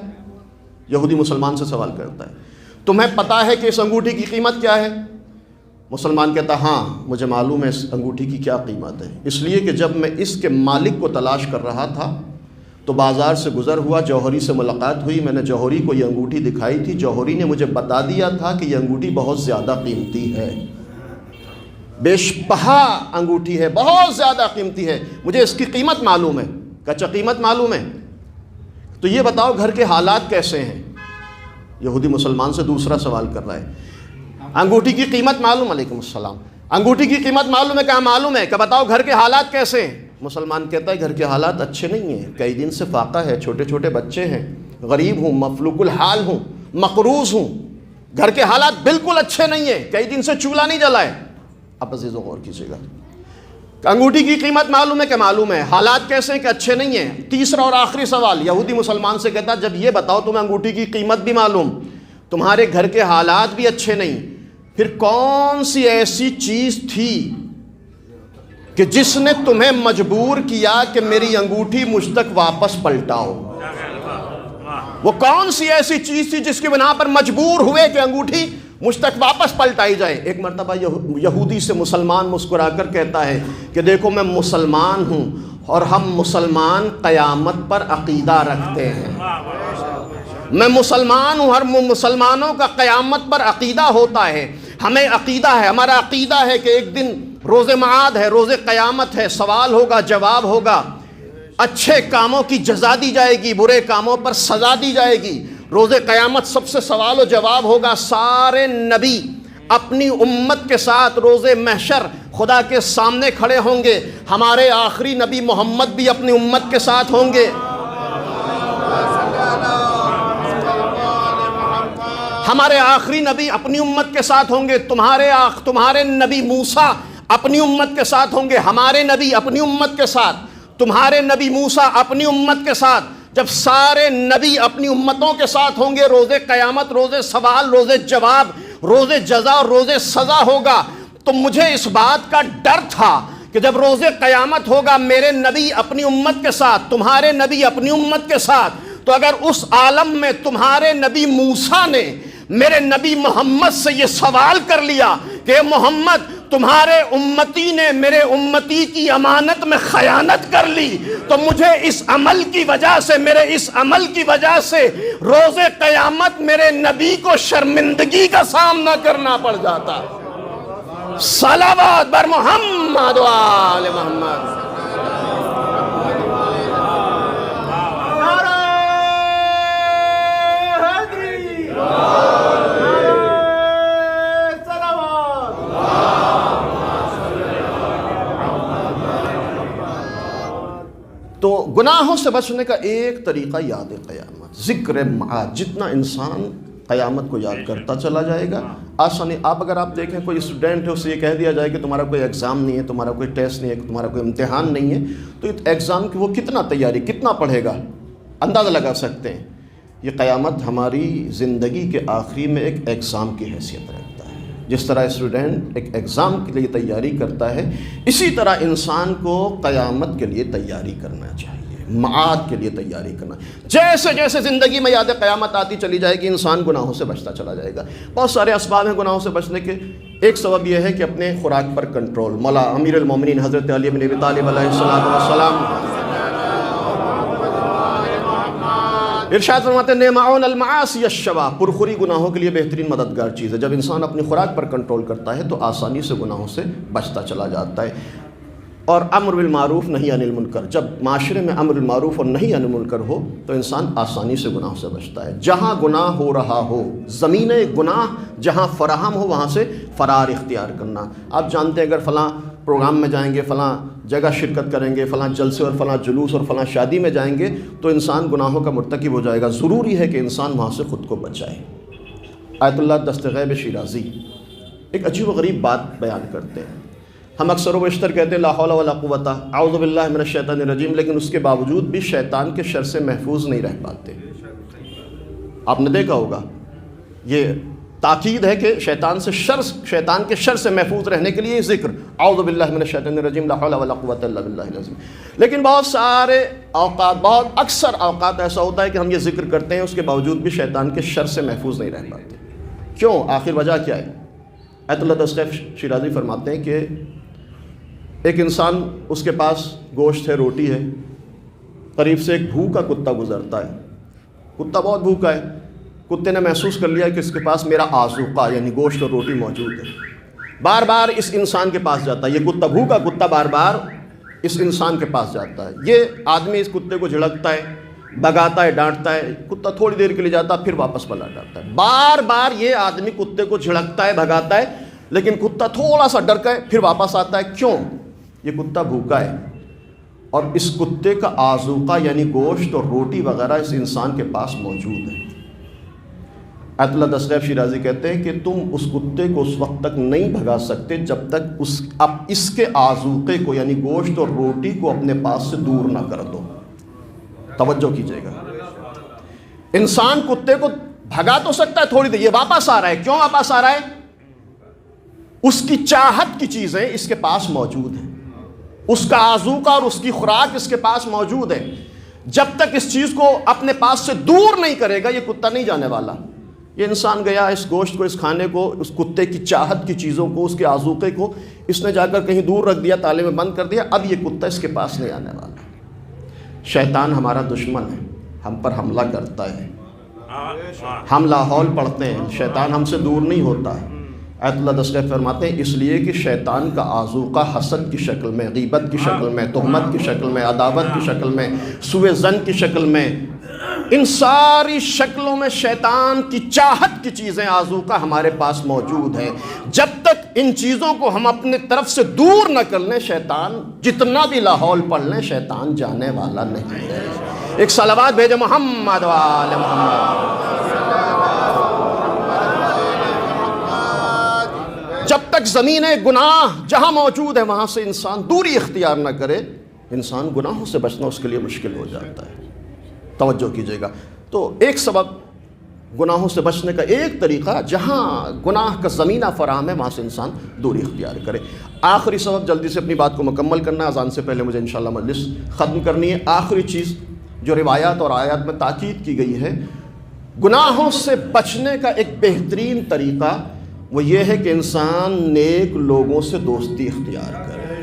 یہودی مسلمان سے سوال کرتا ہے۔ تمہیں پتہ ہے کہ اس انگوٹھی کی قیمت کیا ہے؟ مسلمان کہتا ہاں مجھے معلوم ہے اس انگوٹھی کی کیا قیمت ہے، اس لیے کہ جب میں اس کے مالک کو تلاش کر رہا تھا تو بازار سے گزر ہوا، جوہری سے ملاقات ہوئی، میں نے جوہری کو یہ انگوٹھی دکھائی تھی، جوہری نے مجھے بتا دیا تھا کہ یہ انگوٹھی بہت زیادہ قیمتی ہے، بیش بہا انگوٹھی ہے، بہت زیادہ قیمتی ہے، مجھے اس کی قیمت معلوم ہے۔ کچا قیمت معلوم ہے تو یہ بتاؤ گھر کے حالات کیسے ہیں؟ یہودی مسلمان سے دوسرا سوال کر رہا ہے۔ انگوٹھی کی قیمت معلوم، علیکم السلام، انگوٹھی کی قیمت معلوم ہے؟ کہاں معلوم ہے؟ کہ بتاؤ گھر کے حالات کیسے ہیں؟ مسلمان کہتا ہے گھر کے حالات اچھے نہیں ہیں، کئی دن سے فاقہ ہے، چھوٹے چھوٹے بچے ہیں، غریب ہوں، مفلوق الحال ہوں، مقروض ہوں، گھر کے حالات بالکل اچھے نہیں ہیں، کئی دن سے چولہا نہیں جلا ہے۔ اب عزیزوں غور کیجیے گا، انگوٹھی کی قیمت معلوم ہے کہ معلوم ہے، حالات کیسے ہیں کہ اچھے نہیں ہیں۔ تیسرا اور آخری سوال یہودی مسلمان سے کہتا جب یہ بتاؤ تمہیں انگوٹھی کی قیمت بھی معلوم، تمہارے گھر کے حالات بھی اچھے نہیں، پھر کون سی ایسی چیز تھی کہ جس نے تمہیں مجبور کیا کہ میری انگوٹھی مجھ تک واپس پلٹاؤ؟ وہ کون سی ایسی چیز تھی جس کی بنا پر مجبور ہوئے کہ انگوٹھی مجھ تک واپس پلٹائی جائے؟ ایک مرتبہ یہودی سے مسلمان مسکرا کر کہتا ہے کہ دیکھو میں مسلمان ہوں اور ہم مسلمان قیامت پر عقیدہ رکھتے ہیں۔ میں مسلمان ہوں، ہر مسلمانوں کا قیامت پر عقیدہ ہوتا ہے، ہمیں عقیدہ ہے، ہمارا عقیدہ ہے کہ ایک دن روز معاد ہے، روز قیامت ہے، سوال ہوگا، جواب ہوگا، اچھے کاموں کی جزا دی جائے گی، برے کاموں پر سزا دی جائے گی۔ روز قیامت سب سے سوال و جواب ہوگا، سارے نبی اپنی امت کے ساتھ روز محشر خدا کے سامنے کھڑے ہوں گے، ہمارے آخری نبی محمد بھی اپنی امت کے ساتھ ہوں گے۔ ہمارے آخری نبی اپنی امت کے ساتھ ہوں گے، تمہارے نبی موسیٰ اپنی امت کے ساتھ ہوں گے، ہمارے نبی اپنی امت کے ساتھ، تمہارے نبی موسیٰ اپنی امت کے ساتھ۔ جب سارے نبی اپنی امتوں کے ساتھ ہوں گے، روز قیامت، روز سوال، روز جواب، روز جزا اور روز سزا ہوگا، تو مجھے اس بات کا ڈر تھا کہ جب روز قیامت ہوگا میرے نبی اپنی امت کے ساتھ، تمہارے نبی اپنی امت کے ساتھ، تو اگر اس عالم میں تمہارے نبی موسیٰ نے میرے نبی محمد سے یہ سوال کر لیا کہ محمد تمہارے امتی نے میرے امتی کی امانت میں خیانت کر لی، تو مجھے اس عمل کی وجہ سے، میرے اس عمل کی وجہ سے روز قیامت میرے نبی کو شرمندگی کا سامنا کرنا پڑ جاتا۔ صلوات بر محمد و آل محمد۔ تو گناہوں سے بچنے کا ایک طریقہ یاد قیامت، ذکر معاد۔ جتنا انسان قیامت کو یاد کرتا چلا جائے گا آسانی۔ اگر آپ دیکھیں کوئی اسٹوڈنٹ ہے، اسے یہ کہہ دیا جائے کہ تمہارا کوئی ایگزام نہیں ہے، تمہارا کوئی ٹیسٹ نہیں ہے، تمہارا کوئی امتحان نہیں ہے، تو ایگزام کی وہ کتنا تیاری، کتنا پڑھے گا، اندازہ لگا سکتے ہیں۔ یہ قیامت ہماری زندگی کے آخری میں ایک ایگزام کی حیثیت رکھتا ہے۔ جس طرح اسٹوڈنٹ ایک ایگزام کے لیے تیاری کرتا ہے، اسی طرح انسان کو قیامت کے لیے تیاری کرنا چاہیے، معاد کے لیے تیاری کرنا۔ جیسے جیسے زندگی میں یاد قیامت آتی چلی جائے گی، انسان گناہوں سے بچتا چلا جائے گا۔ بہت سارے اسباب ہیں گناہوں سے بچنے کے۔ ایک سبب یہ ہے کہ اپنے خوراک پر کنٹرول۔ مولا امیر المومنین حضرت علی بن ابی طالب علیہ السلام ارشاد فرماتے ہیں نعماء المعاصی الشوا، پرخوری گناہوں کے لیے بہترین مددگار چیز ہے۔ جب انسان اپنی خوراک پر کنٹرول کرتا ہے تو آسانی سے گناہوں سے بچتا چلا جاتا ہے۔ اور امر بالمعروف نہی عن المنکر، جب معاشرے میں امر بالمعروف اور نہی عن المنکر ہو تو انسان آسانی سے گناہوں سے بچتا ہے۔ جہاں گناہ ہو رہا ہو، زمین گناہ جہاں فراہم ہو، وہاں سے فرار اختیار کرنا۔ آپ جانتے ہیں اگر فلاں پروگرام میں جائیں گے، فلاں جگہ شرکت کریں گے، فلاں جلسے اور فلاں جلوس اور فلاں شادی میں جائیں گے تو انسان گناہوں کا مرتکب ہو جائے گا۔ ضروری ہے کہ انسان وہاں سے خود کو بچائے۔ آیت اللہ دستغیب شیرازی ایک عجیب و غریب بات بیان کرتے ہیں۔ ہم اکثر و بیشتر کہتے ہیں لا حول ولا قوت اعوذ باللہ من الشیطان الرجیم، لیکن اس کے باوجود بھی شیطان کے شر سے محفوظ نہیں رہ پاتے۔ آپ نے دیکھا ہوگا یہ تاکید ہے کہ شیطان کے شر سے محفوظ رہنے کے لیے ذکر اعوذ باللہ من الشیطان الرجیم لا حول ولا قوت الا باللہ العظیم۔ لیکن بہت سارے اوقات، بہت اکثر اوقات ایسا ہوتا ہے کہ ہم یہ ذکر کرتے ہیں، اس کے باوجود بھی شیطان کے شر سے محفوظ نہیں رہ پاتے۔ کیوں؟ آخر وجہ کیا ہے؟ آیت اللہ دستغیب شیرازی فرماتے ہیں کہ ایک انسان، اس کے پاس گوشت ہے، روٹی ہے، قریب سے ایک بھوکا کتا گزرتا ہے۔ کتا بہت بھوکا ہے، کتے نے محسوس کر لیا کہ اس کے پاس میرا آذوقہ یعنی گوشت اور روٹی موجود ہے۔ بار بار اس انسان کے پاس جاتا ہے، یہ کتا، بھوکا کتا بار بار اس انسان کے پاس جاتا ہے۔ یہ آدمی اس کتے کو جھڑکتا ہے، بھگاتا ہے، ڈانٹتا ہے، کتا تھوڑی دیر کے لیے جاتا ہے، پھر واپس پلٹ آتا ہے۔ بار بار یہ آدمی کتے کو جھڑکتا ہے، بھگاتا ہے، لیکن کتا تھوڑا سا ڈر کے پھر واپس آتا ہے۔ کیوں؟ یہ کتا بھوکا ہے، اور اس کتے کا آذوقہ یعنی گوشت اور روٹی وغیرہ اس انسان کے پاس موجود ہے۔ آیت اللہ دستگیر شیرازی کہتے ہیں کہ تم اس کتے کو اس وقت تک نہیں بھگا سکتے جب تک اس کے آذوقے کو یعنی گوشت اور روٹی کو اپنے پاس سے دور نہ کر دو۔ توجہ کیجئے گا، انسان کتے کو بھگا تو سکتا ہے تھوڑی دیر، یہ واپس آ رہا ہے، کیوں واپس آ رہا ہے؟ اس کی چاہت کی چیزیں اس کے پاس موجود ہیں، اس کا آذوقہ اور اس کی خوراک اس کے پاس موجود ہے۔ جب تک اس چیز کو اپنے پاس سے دور نہیں کرے گا یہ کتا نہیں جانے والا۔ یہ انسان گیا اس گوشت کو، اس کھانے کو، اس کتے کی چاہت کی چیزوں کو، اس کے آذوقے کو اس نے جا کر کہیں دور رکھ دیا، تالے میں بند کر دیا، اب یہ کتا اس کے پاس نہیں آنے والا۔ شیطان ہمارا دشمن ہے، ہم پر حملہ کرتا ہے، ہم لاحول پڑھتے ہیں، شیطان ہم سے دور نہیں ہوتا۔ آیت اللہ دستگیر فرماتے ہیں اس لیے کہ شیطان کا آذوقہ حسد کی شکل میں، غیبت کی شکل میں، تہمت کی شکل میں، عداوت کی شکل میں، سوء ظن کی شکل میں، ان ساری شکلوں میں شیطان کی چاہت کی چیزیں آذوقہ ہمارے پاس موجود ہیں۔ جب تک ان چیزوں کو ہم اپنے طرف سے دور نہ کر لیں، شیطان جتنا بھی لاحول پڑھ لیں شیطان جانے والا نہیں ہے۔ ایک صلوات بھیجے محمد و آل محمد۔ جب تک زمین گناہ جہاں موجود ہے وہاں سے انسان دوری اختیار نہ کرے، انسان گناہوں سے بچنا اس کے لیے مشکل ہو جاتا ہے۔ توجہ کیجئے گا، تو ایک سبب گناہوں سے بچنے کا، ایک طریقہ جہاں گناہ کا زمینہ فراہم ہے وہاں سے انسان دوری اختیار کرے۔ آخری سبب، جلدی سے اپنی بات کو مکمل کرنا ہے، اذان سے پہلے مجھے انشاءاللہ مجلس ختم کرنی ہے۔ آخری چیز جو روایات اور آیات میں تاکید کی گئی ہے، گناہوں سے بچنے کا ایک بہترین طریقہ وہ یہ ہے کہ انسان نیک لوگوں سے دوستی اختیار کرے،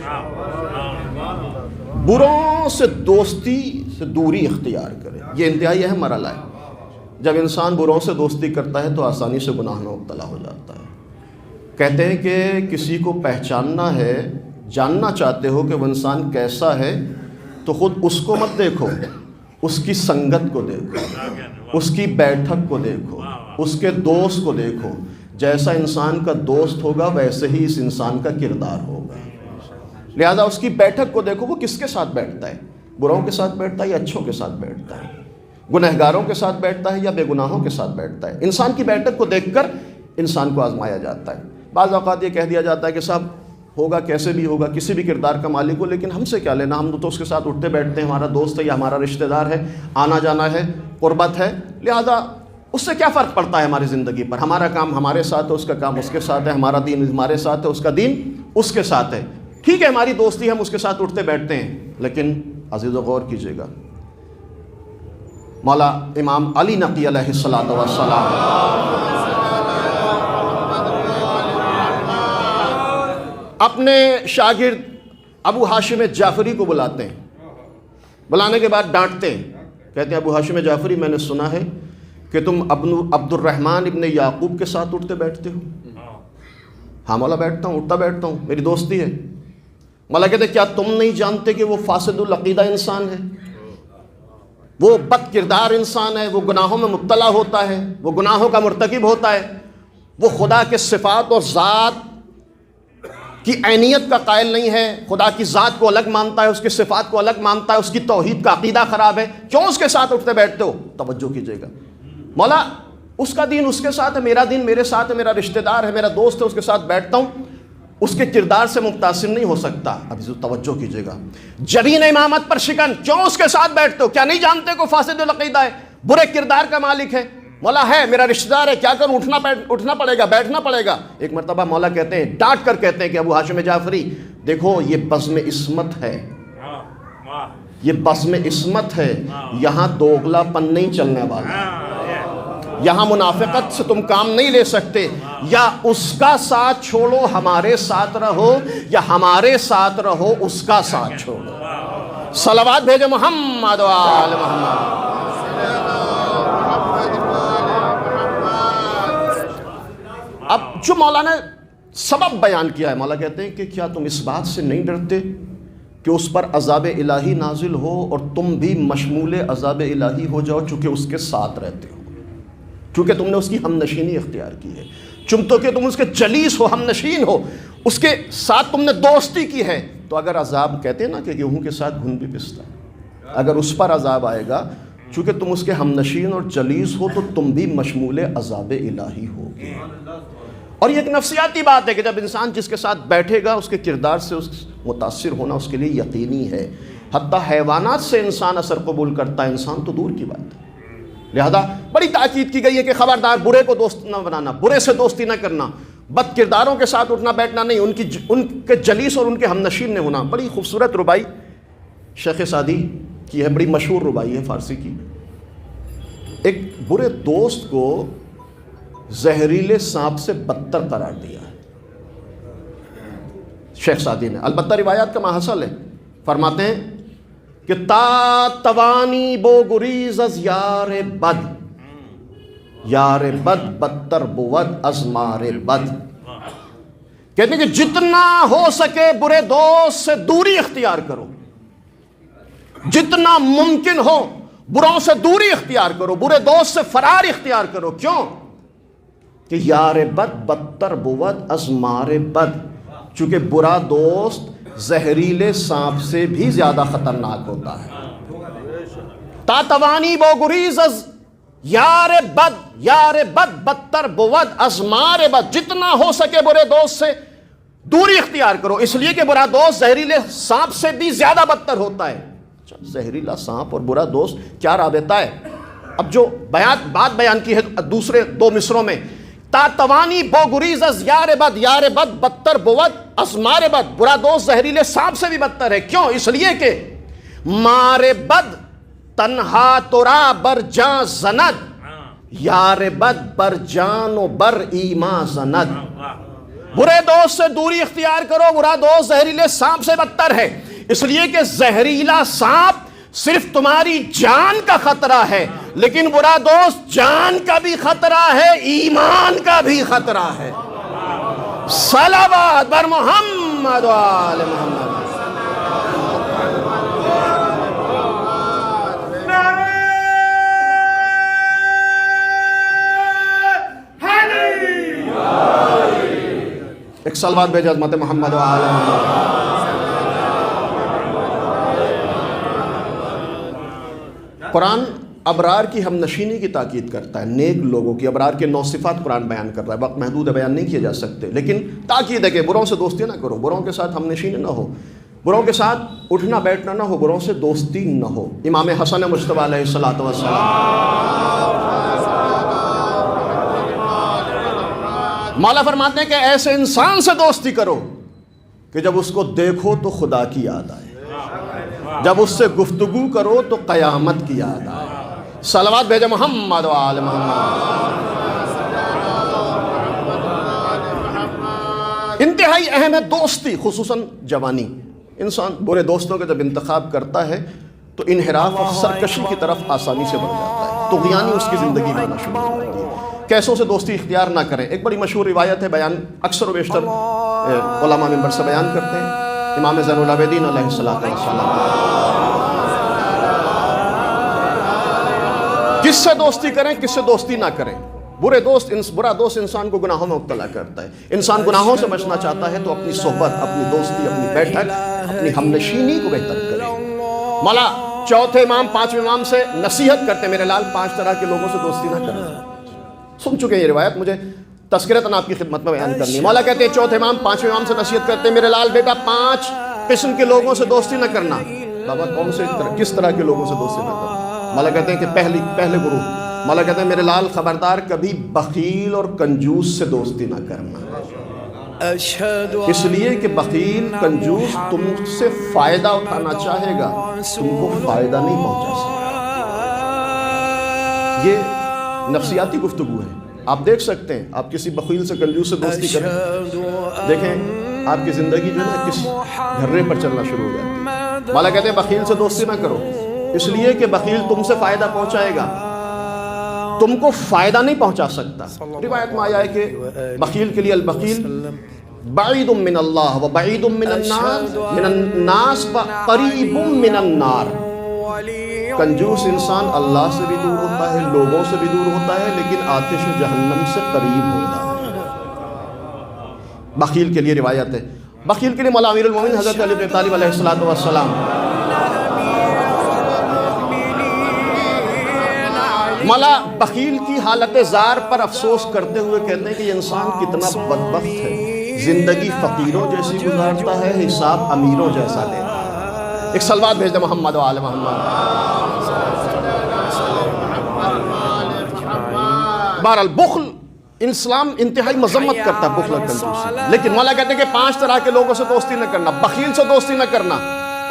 بروں سے دوستی سے دوری اختیار کرے۔ یہ انتہائی اہم مرحلہ ہے۔ جب انسان بروں سے دوستی کرتا ہے تو آسانی سے گناہ میں مبتلا ہو جاتا ہے۔ کہتے ہیں کہ کسی کو پہچاننا ہے، جاننا چاہتے ہو کہ وہ انسان کیسا ہے تو خود اس کو مت دیکھو، اس کی سنگت کو دیکھو، اس کی بیٹھک کو دیکھو، اس کے دوست کو دیکھو۔ جیسا انسان کا دوست ہوگا ویسے ہی اس انسان کا کردار ہوگا۔ لہذا اس کی بیٹھک کو دیکھو، وہ کس کے ساتھ بیٹھتا ہے، بروں کے ساتھ بیٹھتا ہے یا اچھوں کے ساتھ بیٹھتا ہے، گنہگاروں کے ساتھ بیٹھتا ہے یا بے گناہوں کے ساتھ بیٹھتا ہے۔ انسان کی بیٹھک کو دیکھ کر انسان کو آزمایا جاتا ہے۔ بعض اوقات یہ کہہ دیا جاتا ہے کہ صاحب ہوگا کیسے بھی ہوگا، کسی بھی کردار کا مالک ہو، لیکن ہم سے کیا لینا، ہم تو اس کے ساتھ اٹھتے بیٹھتے ہیں، ہمارا دوست ہے یا ہمارا رشتہ دار ہے، آنا جانا ہے، قربت ہے، لہذا اس سے کیا فرق پڑتا ہے ہماری زندگی پر؟ ہمارا کام ہمارے ساتھ ہے، اس کا کام اس کے ساتھ ہے، ہمارا دین ہمارے ساتھ ہے، اس کا دین اس کے ساتھ ہے۔ ٹھیک ہے ہماری دوستی، ہم اس کے ساتھ اٹھتے بیٹھتے ہیں، لیکن عزیزو غور کیجئے گا، مولا امام علی نقی علیہ الصلوۃ والسلام اپنے شاگرد ابو ہاشم جعفری کو بلاتے ہیں، بلانے کے بعد ڈانٹتے ہیں، کہتے ہیں ابو ہاشم جعفری میں نے سنا ہے کہ تم عبد الرحمن ابن یعقوب کے ساتھ اٹھتے بیٹھتے ہو۔ ہاں مولا بیٹھتا ہوں، اٹھتا بیٹھتا ہوں، میری دوستی ہے۔ مولا کہتے کیا تم نہیں جانتے کہ وہ فاسد العقیدہ انسان ہے، وہ بد کردار انسان ہے، وہ گناہوں میں مبتلا ہوتا ہے، وہ گناہوں کا مرتکب ہوتا ہے، وہ خدا کے صفات اور ذات کی عینیت کا قائل نہیں ہے، خدا کی ذات کو الگ مانتا ہے، اس کی صفات کو الگ مانتا ہے، اس کی توحید کا عقیدہ خراب ہے، کیوں اس کے ساتھ اٹھتے بیٹھتے ہو؟ توجہ کیجئے گا، مولا اس کا دین اس کے ساتھ ہے، میرا دین میرے ساتھ ہے، میرا رشتہ دار ہے، میرا دوست ہے، اس کے ساتھ بیٹھتا ہوں، اس کے کردار سے متاثر نہیں ہو سکتا۔ اب توجہ کیجئے گا، جبین امامت پر شکن، کیوں اس کے ساتھ بیٹھتے ہو؟ کیا نہیں جانتے کو فاسد العقیدہ ہے، برے کردار کا مالک ہے؟ مولا ہے، میرا رشتہ دار ہے، کیا کروں، اٹھنا پڑے گا، بیٹھنا پڑے گا۔ ایک مرتبہ مولا کہتے ہیں، ڈانٹ کر کہتے ہیں کہ ابو ہاشم جعفری دیکھو یہ بزم عصمت ہے، یہ بزم عصمت ہے، یہاں دوغلا پن نہیں چلنے والا، یہاں منافقت سے تم کام نہیں لے سکتے، یا اس کا ساتھ چھوڑو ہمارے ساتھ رہو، یا ہمارے ساتھ رہو اس کا ساتھ چھوڑو۔ صلوات بھیجے محمد و آل محمد۔ اب جو مولا نے سبب بیان کیا ہے، مولا کہتے ہیں کہ کیا تم اس بات سے نہیں ڈرتے کہ اس پر عذاب الہی نازل ہو اور تم بھی مشمول عذاب الہی ہو جاؤ، چونکہ اس کے ساتھ رہتے ہو، چونکہ تم نے اس کی ہم نشینی اختیار کی ہے، چونکہ تم اس کے جلیس ہو، ہم نشین ہو، اس کے ساتھ تم نے دوستی کی ہے، تو اگر عذاب کہتے ہیں نا کہ گیہوں کے ساتھ گھن بھی پستا ہے، اگر اس پر عذاب آئے گا، چونکہ تم اس کے ہم نشین اور جلیس ہو تو تم بھی مشمول عذاب الہی ہوگے۔ اور یہ ایک نفسیاتی بات ہے کہ جب انسان جس کے ساتھ بیٹھے گا اس کے کردار سے متاثر ہونا اس کے لیے یقینی ہے۔ حتیٰ حیوانات سے انسان اثر قبول کرتا ہے، انسان تو دور کی بات ہے۔ لہذا بڑی تاکید کی گئی ہے کہ خبردار برے کو دوست نہ بنانا، برے سے دوستی نہ کرنا، بد کرداروں کے ساتھ اٹھنا بیٹھنا نہیں، ان کے جلیس اور ان کے ہم نشین نہیں ہونا۔ بڑی خوبصورت ربائی شیخ سعدی کی ہے، بڑی مشہور ربائی ہے فارسی کی۔ ایک برے دوست کو زہریلے سانپ سے بدتر قرار دیا ہے شیخ سعدی نے، البتہ روایات کا ماحصل ہے۔ فرماتے ہیں کہ تا توانی بو گریز از یار بد، یار بد بدتر بود از مار بد۔ کہتے ہیں کہ جتنا ہو سکے برے دوست سے دوری اختیار کرو، جتنا ممکن ہو بروں سے دوری اختیار کرو، برے دوست سے فرار اختیار کرو۔ کیوں؟ کہ یار بد بدتر بود از مار بد، چونکہ برا دوست زہریلے سانپ سے بھی زیادہ خطرناک ہوتا ہے۔ تا توانی بو گریز از یار بد بدتر بود از مار بد، جتنا ہو سکے برے دوست سے دوری اختیار کرو، اس لیے کہ برا دوست زہریلے سانپ سے بھی زیادہ بدتر ہوتا ہے۔ زہریلا سانپ اور برا دوست کیا رابطہ ہے؟ اب جو بات بیان کی ہے دوسرے دو مصروں میں، تا توانی بو گریز از یار بد بدتر بود از مار بد، برا دوست زہریلے سانپ سے بھی بدتر ہے۔ کیوں؟ اس لیے کہ مار بد تنہا ترا بر جان زند، یار بد بر جان و بر ایمان زند۔ برے دوست سے دوری اختیار کرو، برا دوست زہریلے سانپ سے بدتر ہے، اس لیے کہ زہریلا سانپ صرف تمہاری جان کا خطرہ ہے، لیکن برا دوست جان کا بھی خطرہ ہے، ایمان کا بھی خطرہ ہے۔ صلوات بر محمد و آل محمد۔ ایک صلوات بھیجے عظمت محمد و آل محمد۔ قرآن ابرار کی ہم نشینی کی تاکید کرتا ہے، نیک لوگوں کی، ابرار کے 9 صفات قرآن بیان کر رہا ہے، وقت محدود ہے، بیان نہیں کیے جا سکتے، لیکن تاکید ہے کہ بروں سے دوستی نہ کرو، بروں کے ساتھ ہم نشینی نہ ہو، بروں کے ساتھ اٹھنا بیٹھنا نہ ہو، بروں سے دوستی نہ ہو۔ امام حسن مجتبی علیہ الصلوۃ والسلام مولا فرماتے ہیں کہ ایسے انسان سے دوستی کرو کہ جب اس کو دیکھو تو خدا کی یاد آئے، جب اس سے گفتگو کرو تو قیامت کی یاد آئے۔ صلوات بھیجے محمد و آل محمد۔ انتہائی اہم ہے دوستی، خصوصاً جوانی۔ انسان برے دوستوں کا جب انتخاب کرتا ہے تو انحراف اور سرکشی کی طرف آسانی سے بڑھ جاتا ہے، طغیانی اس کی زندگی میں آنا شروع ہو جاتی ہے۔ کیسوں سے دوستی اختیار نہ کریں، ایک بڑی مشہور روایت ہے، بیان اکثر و بیشتر علماء منبر سے بیان کرتے ہیں، امام زین العابدین علیہ السلام۔ کس سے دوستی کریں، کس سے دوستی نہ کریں۔ برا دوست انسان کو گناہوں میں مبتلا کرتا ہے۔ انسان گناہوں سے بچنا چاہتا ہے تو اپنی صحبت، اپنی دوستی، اپنی بیٹھک، اپنی ہمنشینی کو بہتر کرے۔ مولا چوتھے امام 5ویں امام سے نصیحت کرتے میرے لال 5 طرح کے لوگوں سے دوستی نہ کرنا۔ سن چکے ہیں یہ روایت، مجھے تذکرتاً آپ کی خدمت میں بیان کرنی ہے۔ مولا کہتے ہیں چوتھے امام 5ویں امام سے نصیحت کرتے ہیں میرے لال بیٹا 5 قسم کے لوگوں سے دوستی نہ کرنا۔ بابا کون سے کس طرح کے لوگوں سے دوستی نہ کرنا؟ مولا کہتے ہیں کہ پہلے گروہ، مولا کہتے ہیں میرے لال خبردار کبھی بخیل اور کنجوس سے دوستی نہ کرنا، اس لیے کہ بخیل کنجوس تم سے فائدہ اٹھانا چاہے گا، تم کو فائدہ نہیں پہنچا سکتا۔ یہ نفسیاتی گفتگو ہے، آپ دیکھ سکتے ہیں، آپ کسی بخیل سے کنجوس سے دوستی کریں، دیکھیں آپ کی زندگی جو ہے نا کس گھرے پر چلنا شروع ہو جاتی ہے۔ مولا کہتے ہیں بخیل سے دوستی نہ کرو، اس لیے کہ بخیل تم سے فائدہ پہنچائے گا، تم کو فائدہ نہیں پہنچا سکتا۔ روایت میں آیا ہے کہ بخیل کے لیے البخیل بعید من اللہ و بعید من الناس و قریب من النار۔ کنجوس انسان اللہ سے بھی دور ہوتا ہے، لوگوں سے بھی دور ہوتا ہے، لیکن آتش جہنم سے قریب ہوتا ہے۔ بخیل کے لیے روایت ہے بخیل کے لیے مولا امیر المومنین حضرت علی بن طالب علیہ الصلوۃ والسلام، مولا بخیل کی حالت زار پر افسوس کرتے ہوئے کہتے ہیں کہ یہ انسان کتنا بدبخت ہے، زندگی فقیروں جیسی گزارتا ہے، حساب امیروں جیسا لیتا ہے۔ ایک صلوات بھیج دیں محمد و آل محمد۔ بہرحال بخل، اسلام انتہائی مذمت کرتا ہے بخل اور کنجوسی، لیکن مولا کہتے ہیں کہ 5 طرح کے لوگوں سے دوستی نہ کرنا۔ بخیل سے دوستی نہ کرنا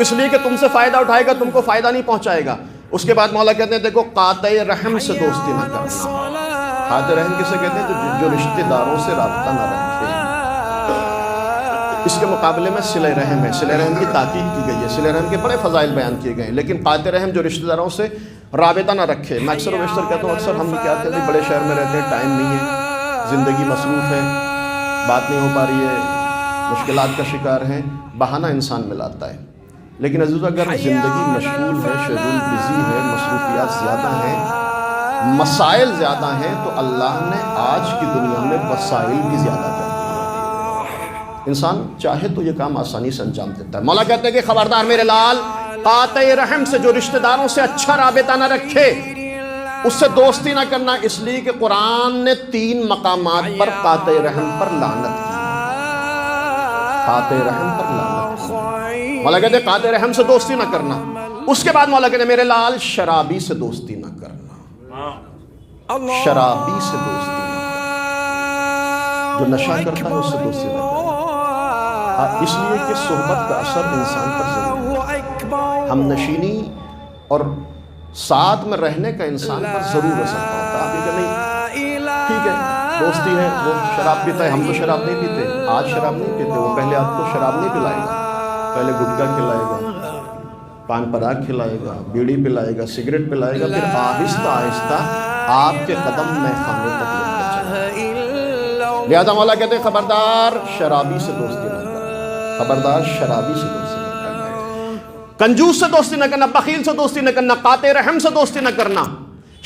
اس لیے کہ تم سے فائدہ اٹھائے گا، تم کو فائدہ نہیں پہنچائے گا۔ اس کے بعد مولا کہتے ہیں دیکھو قاطع رحم سے دوستی نہ کرنا۔ قاطع رحم کسے کہتے ہیں؟ جو رشتہ داروں سے رابطہ نہ رکھے۔ اس کے مقابلے میں صلہ رحم ہے، صلہ رحم کی تاکید کی گئی ہے، صلہ رحم کے بڑے فضائل بیان کیے گئے ہیں، لیکن قاطع رحم جو رشتہ داروں سے رابطہ نہ رکھے۔ میں اکثر و بیشتر کہتا ہوں، اکثر ہم کیا کہتے ہیں بڑے شہر میں رہتے ہیں، ٹائم نہیں ہے، زندگی مصروف ہے، بات نہیں ہو پا رہی ہے، مشکلات کا شکار ہیں، بہانہ انسان ملاتا ہے۔ لیکن عزیزو اگر زندگی مشغول ہے، شیڈول بزی ہے، مصروفیات زیادہ ہیں، مسائل زیادہ ہیں، تو اللہ نے آج کی دنیا میں وسائل بھی زیادہ کر دی۔ انسان چاہے تو یہ کام آسانی سے انجام دیتا ہے۔ مولا کہتے ہیں کہ خبردار میرے لال، قاطع رحم سے جو رشتہ داروں سے اچھا رابطہ نہ رکھے اس سے دوستی نہ کرنا، اس لیے کہ قرآن نے 3 مقامات پر قاطع رحم پر لعنت کی۔ قاطع رحم پر لعنت کی۔ مولا کہتے ہیں قاطع رحم سے دوستی نہ کرنا۔ اس کے بعد مولا کہتے ہیں میرے لال، شرابی سے دوستی نہ کرنا۔ شرابی سے دوستی نہ کرنا، جو نشہ کرتا ہے اس سے دوستی نہ کرنا، اس لیے کہ صحبت کا اثر انسان پر ضرور ہے۔ ہم نشینی اور ساتھ میں رہنے کا انسان پر ضرور اثر پڑتا ہے۔ آپ یہ کہ نہیں ٹھیک ہے دوستی ہے، وہ شراب پیتا ہے، ہم تو شراب نہیں پیتے، آج شراب نہیں پیتے، وہ پہلے آپ کو شراب نہیں پلائے گا، پہلے گٹکا کھلائے گا، پان پراگ کھلائے گا، بیڑی پلائے گا، سگریٹ پلائے گا، پھر آہستہ آہستہ آپ کے قدم میں خانے تک لے جائے۔ لہذا مولا کہتے ہیں خبردار شرابی سے دوستی نہ کرنا، خبردار شرابی سے دوستی نہ کرنا، کنجوس سے دوستی نہ کرنا، بخیل سے دوستی نہ کرنا، قاطع رحم سے دوستی نہ کرنا،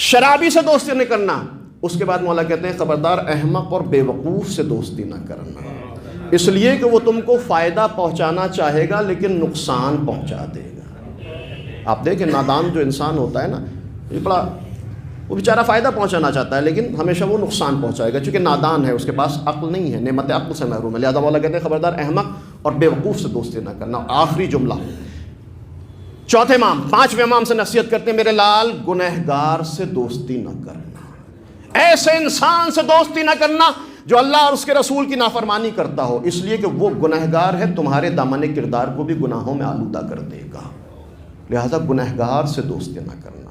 شرابی سے دوستی نہ کرنا۔ اس کے بعد مولا کہتے ہیں خبردار احمق اور بے وقوف سے دوستی نہ کرنا، اس لیے کہ وہ تم کو فائدہ پہنچانا چاہے گا لیکن نقصان پہنچا دے گا۔ آپ دیکھیں نادان جو انسان ہوتا ہے نا، یہ بڑا وہ بیچارہ فائدہ پہنچانا چاہتا ہے لیکن ہمیشہ وہ نقصان پہنچائے گا، چونکہ نادان ہے، اس کے پاس عقل نہیں ہے، نعمت عقل سے محروم ہے۔ لہذا مولا کہتے ہیں خبردار احمق اور بے وقوف سے دوستی نہ کرنا۔ آخری جملہ، چوتھے امام، 5ویں امام سے نصیحت کرتے ہیں میرے لال، گنہگار سے دوستی نہ کرنا، ایسے انسان سے دوستی نہ کرنا جو اللہ اور اس کے رسول کی نافرمانی کرتا ہو، اس لیے کہ وہ گنہگار ہے، تمہارے دامن کردار کو بھی گناہوں میں آلودہ کر دے گا۔ لہذا گنہگار سے دوستی نہ کرنا،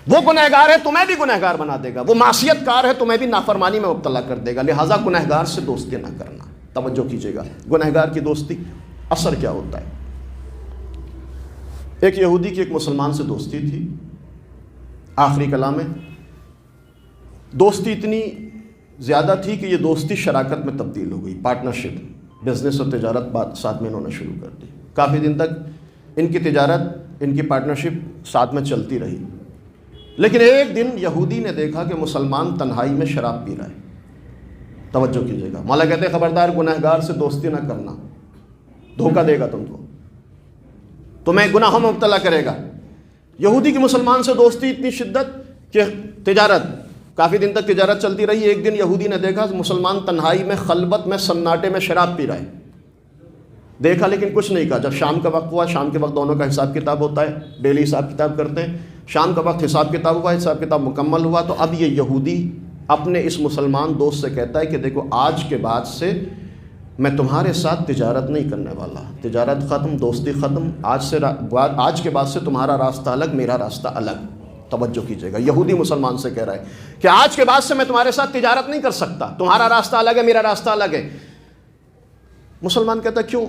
وہ گنہگار ہے تمہیں بھی گنہگار بنا دے گا، وہ معصیت کار ہے تمہیں بھی نافرمانی میں مبتلا کر دے گا، لہذا گنہگار سے دوستی نہ کرنا۔ توجہ کیجئے گا، گنہگار کی دوستی اثر کیا ہوتا ہے؟ ایک یہودی کی ایک مسلمان سے دوستی تھی، آخری کلام ہے، دوستی اتنی زیادہ تھی کہ یہ دوستی شراکت میں تبدیل ہو گئی، پارٹنرشپ، بزنس اور تجارت ساتھ میں انہوں نے شروع کر دی۔ کافی دن تک ان کی تجارت، ان کی پارٹنرشپ ساتھ میں چلتی رہی، لیکن ایک دن یہودی نے دیکھا کہ مسلمان تنہائی میں شراب پی رہا ہے۔ توجہ کیجیے گا، مولا کہتے ہیں خبردار گنہگار سے دوستی نہ کرنا، دھوکہ دے گا تم کو، تمہیں گناہوں میں مبتلا کرے گا۔ یہودی کی مسلمان سے دوستی اتنی شدت کہ تجارت، کافی دن تک تجارت چلتی رہی۔ ایک دن یہودی نے دیکھا مسلمان تنہائی میں، خلوت میں، سناٹے میں شراب پی رہا ہے، دیکھا لیکن کچھ نہیں کہا۔ جب شام کا وقت ہوا، شام کے وقت دونوں کا حساب کتاب ہوتا ہے، ڈیلی حساب کتاب کرتے ہیں، شام کا وقت حساب کتاب ہوا، حساب کتاب مکمل ہوا، تو اب یہ یہودی اپنے اس مسلمان دوست سے کہتا ہے کہ دیکھو آج کے بعد سے میں تمہارے ساتھ تجارت نہیں کرنے والا، تجارت ختم، دوستی ختم، آج کے بعد سے تمہارا راستہ الگ، میرا راستہ الگ۔ توجہ کیجیے گا، یہودی مسلمان سے کہہ رہا ہے کہ آج کے بعد سے میں تمہارے ساتھ تجارت نہیں کر سکتا، تمہارا راستہ الگ ہے، میرا راستہ الگ ہے۔ مسلمان کہتا ہے کیوں؟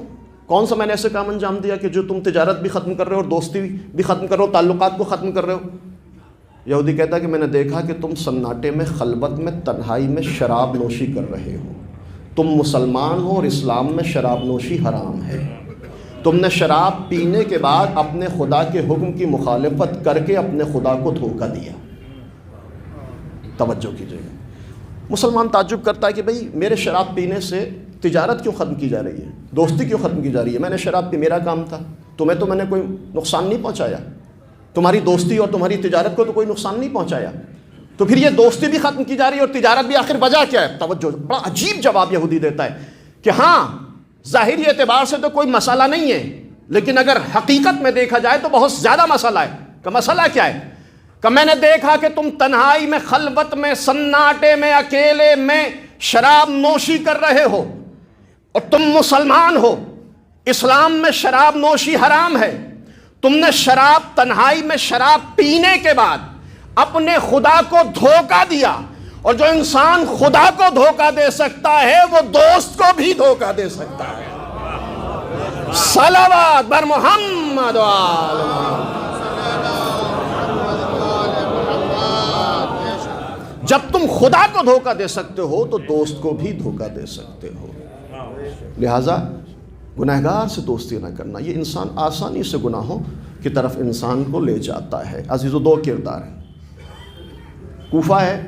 کون سا میں نے ایسے کام انجام دیا کہ جو تم تجارت بھی ختم کر رہے ہو اور دوستی بھی ختم کر رہے ہو، تعلقات کو ختم کر رہے ہو؟ یہودی کہتا ہے کہ میں نے دیکھا کہ تم سناٹے میں، خلوت میں، تنہائی میں شراب نوشی کر رہے ہو، تم مسلمان ہو اور اسلام میں شراب نوشی حرام ہے، تم نے شراب پینے کے بعد اپنے خدا کے حکم کی مخالفت کر کے اپنے خدا کو دھوکہ دیا۔ توجہ کیجیے گا، مسلمان تعجب کرتا ہے کہ بھئی میرے شراب پینے سے تجارت کیوں ختم کی جا رہی ہے؟ دوستی کیوں ختم کی جا رہی ہے؟ میں نے شراب پی، میرا کام تھا، تمہیں تو میں نے کوئی نقصان نہیں پہنچایا، تمہاری دوستی اور تمہاری تجارت کو تو کوئی نقصان نہیں پہنچایا، تو پھر یہ دوستی بھی ختم کی جا رہی ہے اور تجارت بھی، آخر وجہ کیا ہے؟ توجہ، بڑا عجیب جواب یہودی دیتا ہے کہ ہاں ظاہری اعتبار سے تو کوئی مسئلہ نہیں ہے، لیکن اگر حقیقت میں دیکھا جائے تو بہت زیادہ مسئلہ ہے۔ کہ مسئلہ کیا ہے؟ کہ میں نے دیکھا کہ تم تنہائی میں، خلوت میں، سناٹے میں، اکیلے میں شراب نوشی کر رہے ہو، اور تم مسلمان ہو، اسلام میں شراب نوشی حرام ہے، تم نے شراب، تنہائی میں شراب پینے کے بعد اپنے خدا کو دھوکہ دیا، اور جو انسان خدا کو دھوکہ دے سکتا ہے وہ دوست کو بھی دھوکہ دے سکتا ہے۔ صلوات بر محمد و آل محمد۔ جب تم خدا کو دھوکہ دے سکتے ہو تو دوست کو بھی دھوکہ دے سکتے ہو۔ لہٰذا گناہگار سے دوستی نہ کرنا، یہ انسان آسانی سے گناہوں کی طرف انسان کو لے جاتا ہے۔ عزیزو، دو کردار ہیں، کوفہ ہے،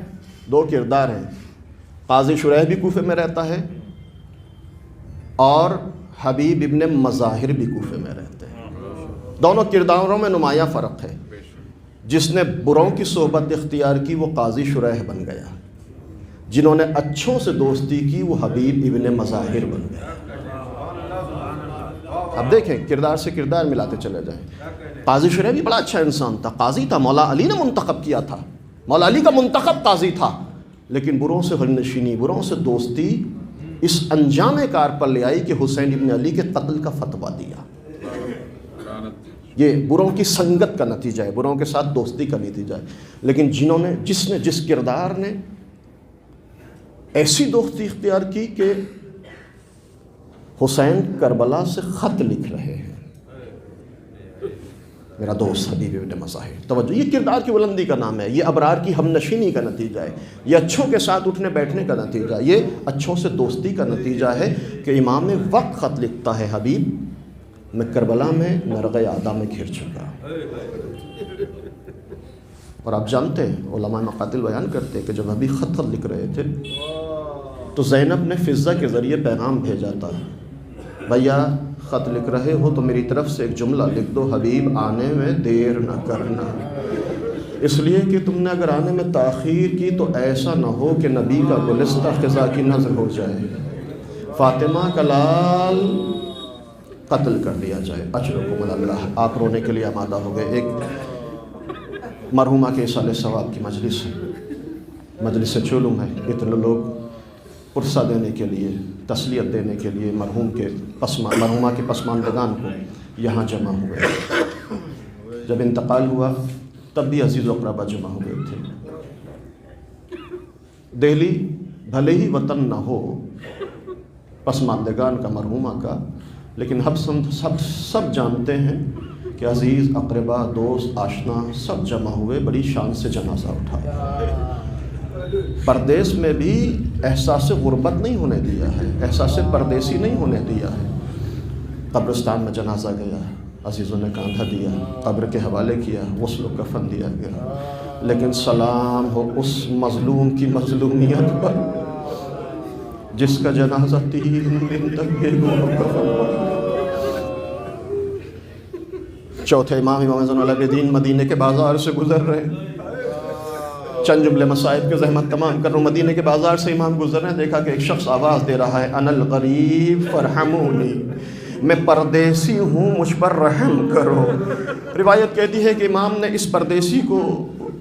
دو کردار ہیں، قاضی شریح بھی کوفے میں رہتا ہے اور حبیب ابن مظاہر بھی کوفے میں رہتے ہیں۔ دونوں کرداروں میں نمایاں فرق ہے۔ جس نے بروں کی صحبت اختیار کی وہ قاضی شریح بن گیا، جنہوں نے اچھوں سے دوستی کی وہ حبیب ابن مظاہر بن گیا۔ اب دیکھیں، کردار سے کردار ملاتے چلے جائیں۔ قاضی شریح بھی بڑا اچھا انسان تھا، قاضی تھا، مولا علی نے منتخب کیا تھا، مولا علی کا منتخب قاضی تھا، لیکن بروں سے غمنشینی، بروں سے دوستی اس انجام کار پر لے آئی کہ حسین ابن علی کے قتل کا فتویٰ دیا۔ یہ بروں کی سنگت کا نتیجہ ہے، بروں کے ساتھ دوستی کا نتیجہ ہے۔ لیکن جس کردار نے ایسی دوستی اختیار کی کہ حسین کربلا سے خط لکھ رہے ہیں، میرا دوست حبیب ابن مظاہر۔ توجہ، یہ کردار کی بلندی کا نام ہے، یہ ابرار کی ہم نشینی کا نتیجہ ہے، یہ اچھوں کے ساتھ اٹھنے بیٹھنے کا نتیجہ ہے، یہ اچھوں سے دوستی کا نتیجہ ہے کہ امام وقت خط لکھتا ہے، حبیب میں کربلا میں نرغ اعداء میں گھر چکا۔ اور آپ جانتے ہیں، علماء مقاتل بیان کرتے ہیں کہ جب حبیب خط لکھ رہے تھے تو زینب نے فضہ کے ذریعے پیغام بھیجا تھا، بھیا خط لکھ رہے ہو تو میری طرف سے ایک جملہ لکھ دو، حبیب آنے میں دیر نہ کرنا، اس لیے کہ تم نے اگر آنے میں تاخیر کی تو ایسا نہ ہو کہ نبی کا گلستہ خزاں کی نظر ہو جائے، فاطمہ کا لال قتل کر دیا جائے۔ اجرکم اللہ، آپ رونے کے لیے آمادہ ہو گئے۔ ایک مرحومہ کے اصالِ ثواب کی مجلس چولم ہے، اتنے لوگ پرسہ دینے کے لیے، تسلیت دینے کے لیے مرحومہ کے پسماندگان کو یہاں جمع ہوئے۔ جب انتقال ہوا تب بھی عزیز و اقربا جمع ہوئے تھے۔ دہلی بھلے ہی وطن نہ ہو پسماندگان کا، مرحومہ کا، لیکن سب جانتے ہیں کہ عزیز اقربا، دوست، آشنا سب جمع ہوئے، بڑی شان سے جنازہ اٹھایا۔ پردیس میں بھی احساس غربت نہیں ہونے دیا ہے، احساس پردیسی نہیں ہونے دیا ہے۔ قبرستان میں جنازہ گیا، عزیزوں نے کاندھا دیا، قبر کے حوالے کیا، غسل و کفن دیا گیا، لیکن سلام ہو اس مظلوم کی مظلومیت پر جس کا جنازہ 3 دن تک بے گور و کفن پڑا۔ چوتھے امام زین العابدین مدینے کے بازار سے گزر رہے ہیں، چند جملے مصائب کے زحمت تمام کر رہا ہوں، مدینے کے بازار سے امام گزر رہے ہیں، دیکھا کہ ایک شخص آواز دے رہا ہے، انا الغریب فرحمونی، میں پردیسی ہوں، مجھ پر رحم کرو۔ روایت کہتی ہے کہ امام نے اس پردیسی کو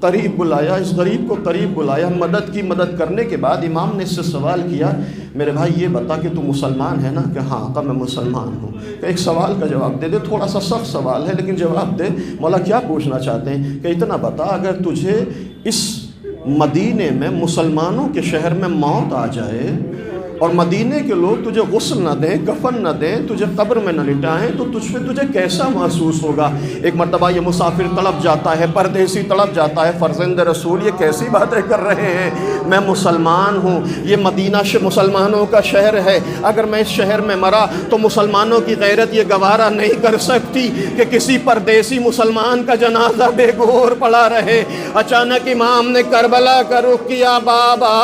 قریب بلایا، اس غریب کو قریب بلایا، مدد کی، مدد کرنے کے بعد امام نے اس سے سوال کیا، میرے بھائی یہ بتا کہ تو مسلمان ہے نا؟ کہ ہاں آقا میں مسلمان ہوں۔ کہ ایک سوال کا جواب دے دے، تھوڑا سا سخت سوال ہے لیکن جواب دے۔ مولا کیا پوچھنا چاہتے ہیں؟ کہ اتنا بتا، اگر تجھے اس مدینے میں، مسلمانوں کے شہر میں موت آ جائے اور مدینے کے لوگ تجھے غسل نہ دیں، کفن نہ دیں، تجھے قبر میں نہ لٹائیں تو تجھے کیسا محسوس ہوگا؟ ایک مرتبہ یہ مسافر تڑپ جاتا ہے، پردیسی تڑپ جاتا ہے، فرزند رسول یہ کیسی باتیں کر رہے ہیں؟ میں مسلمان ہوں، یہ مدینہ مسلمانوں کا شہر ہے، اگر میں اس شہر میں مرا تو مسلمانوں کی غیرت یہ گوارا نہیں کر سکتی کہ کسی پردیسی مسلمان کا جنازہ بے گور پڑا رہے۔ اچانک امام نے کربلا کا رخ کیا، بابا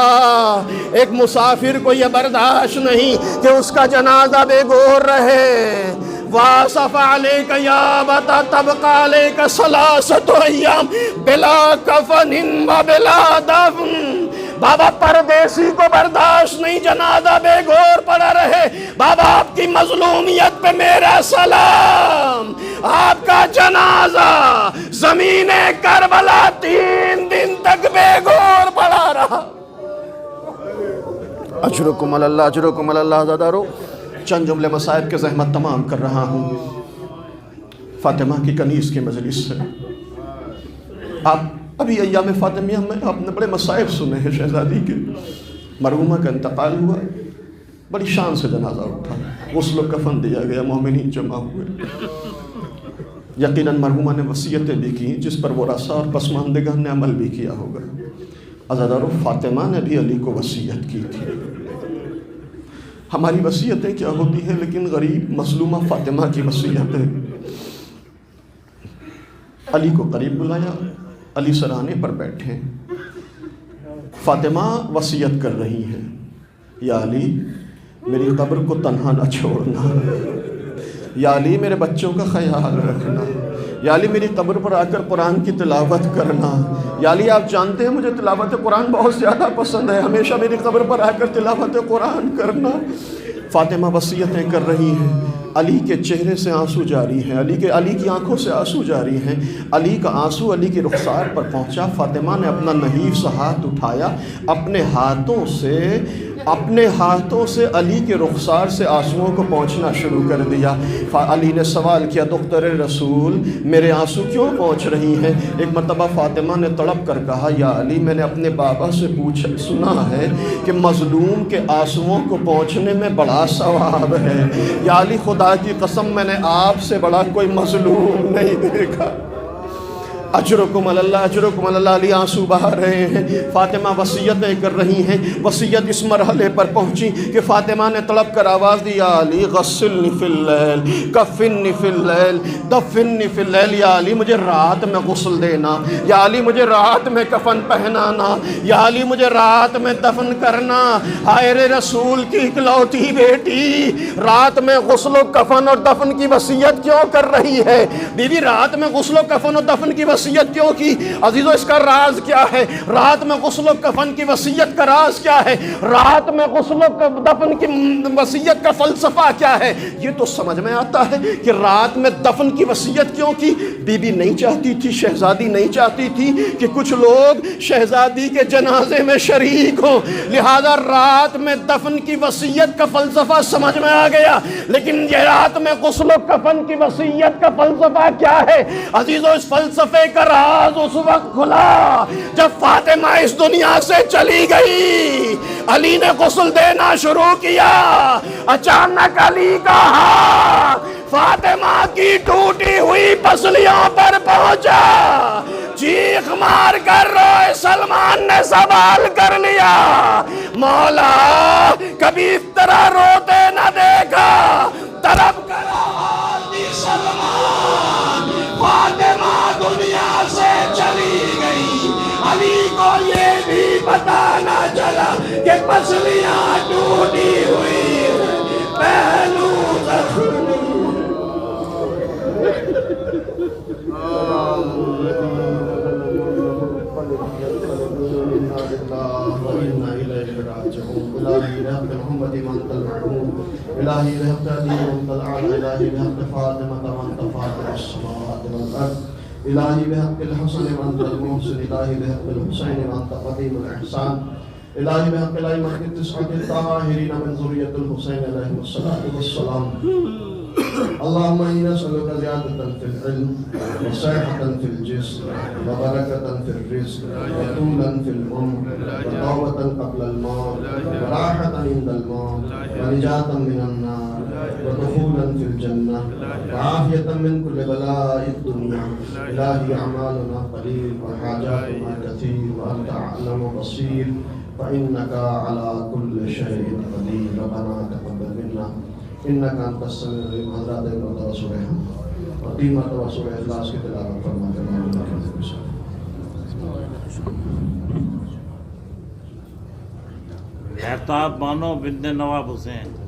ایک مسافر کو یہ برداشت نہیں کہ اس کا جنازہ بے گور رہے۔ وَآسَفَ عَلَيْكَ يَا أَبَتَا تَبْقَى عَلَيْكَ ثَلَاثَةُ أَيَّامٍ بِلَا كَفَنٍ وَبِلَا دَفْنٍ۔ بابا پردیسی کو برداشت نہیں جنازہ بے گور پڑا رہے۔ بابا آپ کی مظلومیت پہ میرا سلام، آپ کا جنازہ زمین کربلا 3 دن تک بے گور پڑا رہا۔ اجرکم اللہ، اجرکم اللہ زادارو۔ چند جملے مصائب کے زحمت تمام کر رہا ہوں فاطمہ کی کنیز کی مجلس سے۔ آپ ابھی ایام فاطمیہ میں آپ نے بڑے مصائب سنے ہیں شہزادی کے۔ مرحومہ کا انتقال ہوا، بڑی شان سے جنازہ اٹھا، غسل و کفن دیا گیا، مومنین جمع ہوئے۔ یقیناً مرحومہ نے وصیتیں بھی کی جس پر ورثاء اور پسماندگان نے عمل بھی کیا ہوگا۔ عزادارو، فاطمہ نے بھی علی کو وصیت کی تھی۔ ہماری وصیتیں کیا ہوتی ہیں، لیکن غریب مظلومہ فاطمہ کی وصیتیں۔ علی کو قریب بلایا، علی سرانے پر بیٹھے، فاطمہ وصیت کر رہی ہیں، یا علی میری قبر کو تنہا نہ چھوڑنا، یا علی میرے بچوں کا خیال رکھنا، یا علی میری قبر پر آ کر قرآن کی تلاوت کرنا، یا علی آپ جانتے ہیں مجھے تلاوت قرآن بہت زیادہ پسند ہے، ہمیشہ میری قبر پر آ کر تلاوت قرآن کرنا۔ فاطمہ وصیتیں کر رہی ہیں، علی کے چہرے سے آنسو جاری ہیں، علی کی آنکھوں سے آنسو جاری ہیں۔ علی کا آنسو علی کی رخسار پر پہنچا، فاطمہ نے اپنا نحیف سا ہاتھ اٹھایا، اپنے ہاتھوں سے علی کے رخسار سے آنسوؤں کو پہنچنا شروع کر دیا۔ علی نے سوال کیا، دختر رسول میرے آنسو کیوں پہنچ رہی ہیں؟ ایک مرتبہ فاطمہ نے تڑپ کر کہا، یا علی میں نے اپنے بابا سے سنا ہے کہ مظلوم کے آنسوؤں کو پہنچنے میں بڑا ثواب ہے، یا علی خدا کی قسم میں نے آپ سے بڑا کوئی مظلوم نہیں دیکھا۔ اجرکم اللہ، اجرکم اللہ۔ علی آنسو بہا رہے ہیں، فاطمہ وصیتیں کر رہی ہیں۔ وصیت اس مرحلے پر پہنچی کہ فاطمہ نے تڑپ کر آواز دی، یا علی غسلنی فی اللیل، کفنی فی اللیل، دفنی فی اللیل۔ یا علی مجھے رات میں غسل دینا، یا علی مجھے رات میں کفن پہنانا، یا علی مجھے رات میں دفن کرنا۔ ہائے رسول کی اکلوتی بیٹی رات میں غسل و کفن اور دفن کی وصیت کیوں کر رہی ہے؟ بی بی رات میں غسل و کفن اور دفن کی وصیت کیوں کی؟ عزیزو اس کا راز کیا ہے؟ رات میں غسل و کفن کی وصیت کا راز کیا ہے؟ رات میں غسل و دفن کی وصیت کا فلسفہ کیا ہے؟ یہ تو سمجھ میں آتا ہے کہ رات میں دفن کی وصیت کیوں کی؟ بی بی نہیں چاہتی تھی، شہزادی نہیں چاہتی تھی کہ کچھ لوگ شہزادی کے جنازے میں شریک ہوں، لہذا رات میں دفن کی وصیت کا فلسفہ سمجھ میں آ گیا۔ لیکن یہ رات میں غسل و کفن کی وصیت کا فلسفہ کیا ہے؟ عزیزو اس فلسفے کا راز اس وقت کھلا جب فاطمہ اس دنیا سے چلی گئی۔ علی نے غسل دینا شروع کیا، اچانک علی کا ہاتھ فاطمہ کی ٹوٹی ہوئی پسلیوں پر پہنچا، چیخ مار کر روئے سلمان نے سوال کر لیا، مولا کبھی اس طرح روتے نہ دیکھا، طرف کر آواز دی سلمان، فاطمہ دنیا سے چلی گئی۔ علی کو یہ بھی پتا نہ چلا کہ پسلیاں ٹوٹی ہوئی پہلو زخمی۔ الہی رحمت محمد وانت المرحوم، الہی رحمت علی وانت العالی، الہی رحمت فاطمہ وانت فاطر السماوات والارض، الہی رحمت الحسن وانت المحسن، الہی رحمت الحسین وانت قدیم الاحسان، الہی رحمت الائمہ التسعۃ الطاہرین من ذریۃ الحسین علیہ الصلوۃ والسلام۔ اللہم انی نسألک زیادۃ فی العلم وصحۃ فی الجسم وبرکۃ فی الرزق وطولا فی العمر وتوبۃ قبل الموت وراحۃ عند الموت ونجاۃ من النار ودخولا فی الجنہ وعافیۃ من کل بلاء الدنیا۔ الہی اعمالنا قلیل وحاجاتنا کثیر وانت اعلم بصیر فإنک علی کل شیء قدیر۔ ربنا تقبل منا انک انت السمیع العلیم۔ حضرات مرتبہ سورہ حمد اور 3 مرتبہ سورہ اخلاص کی تلاوت فرما کر احتاب بانو بنت نواب حسین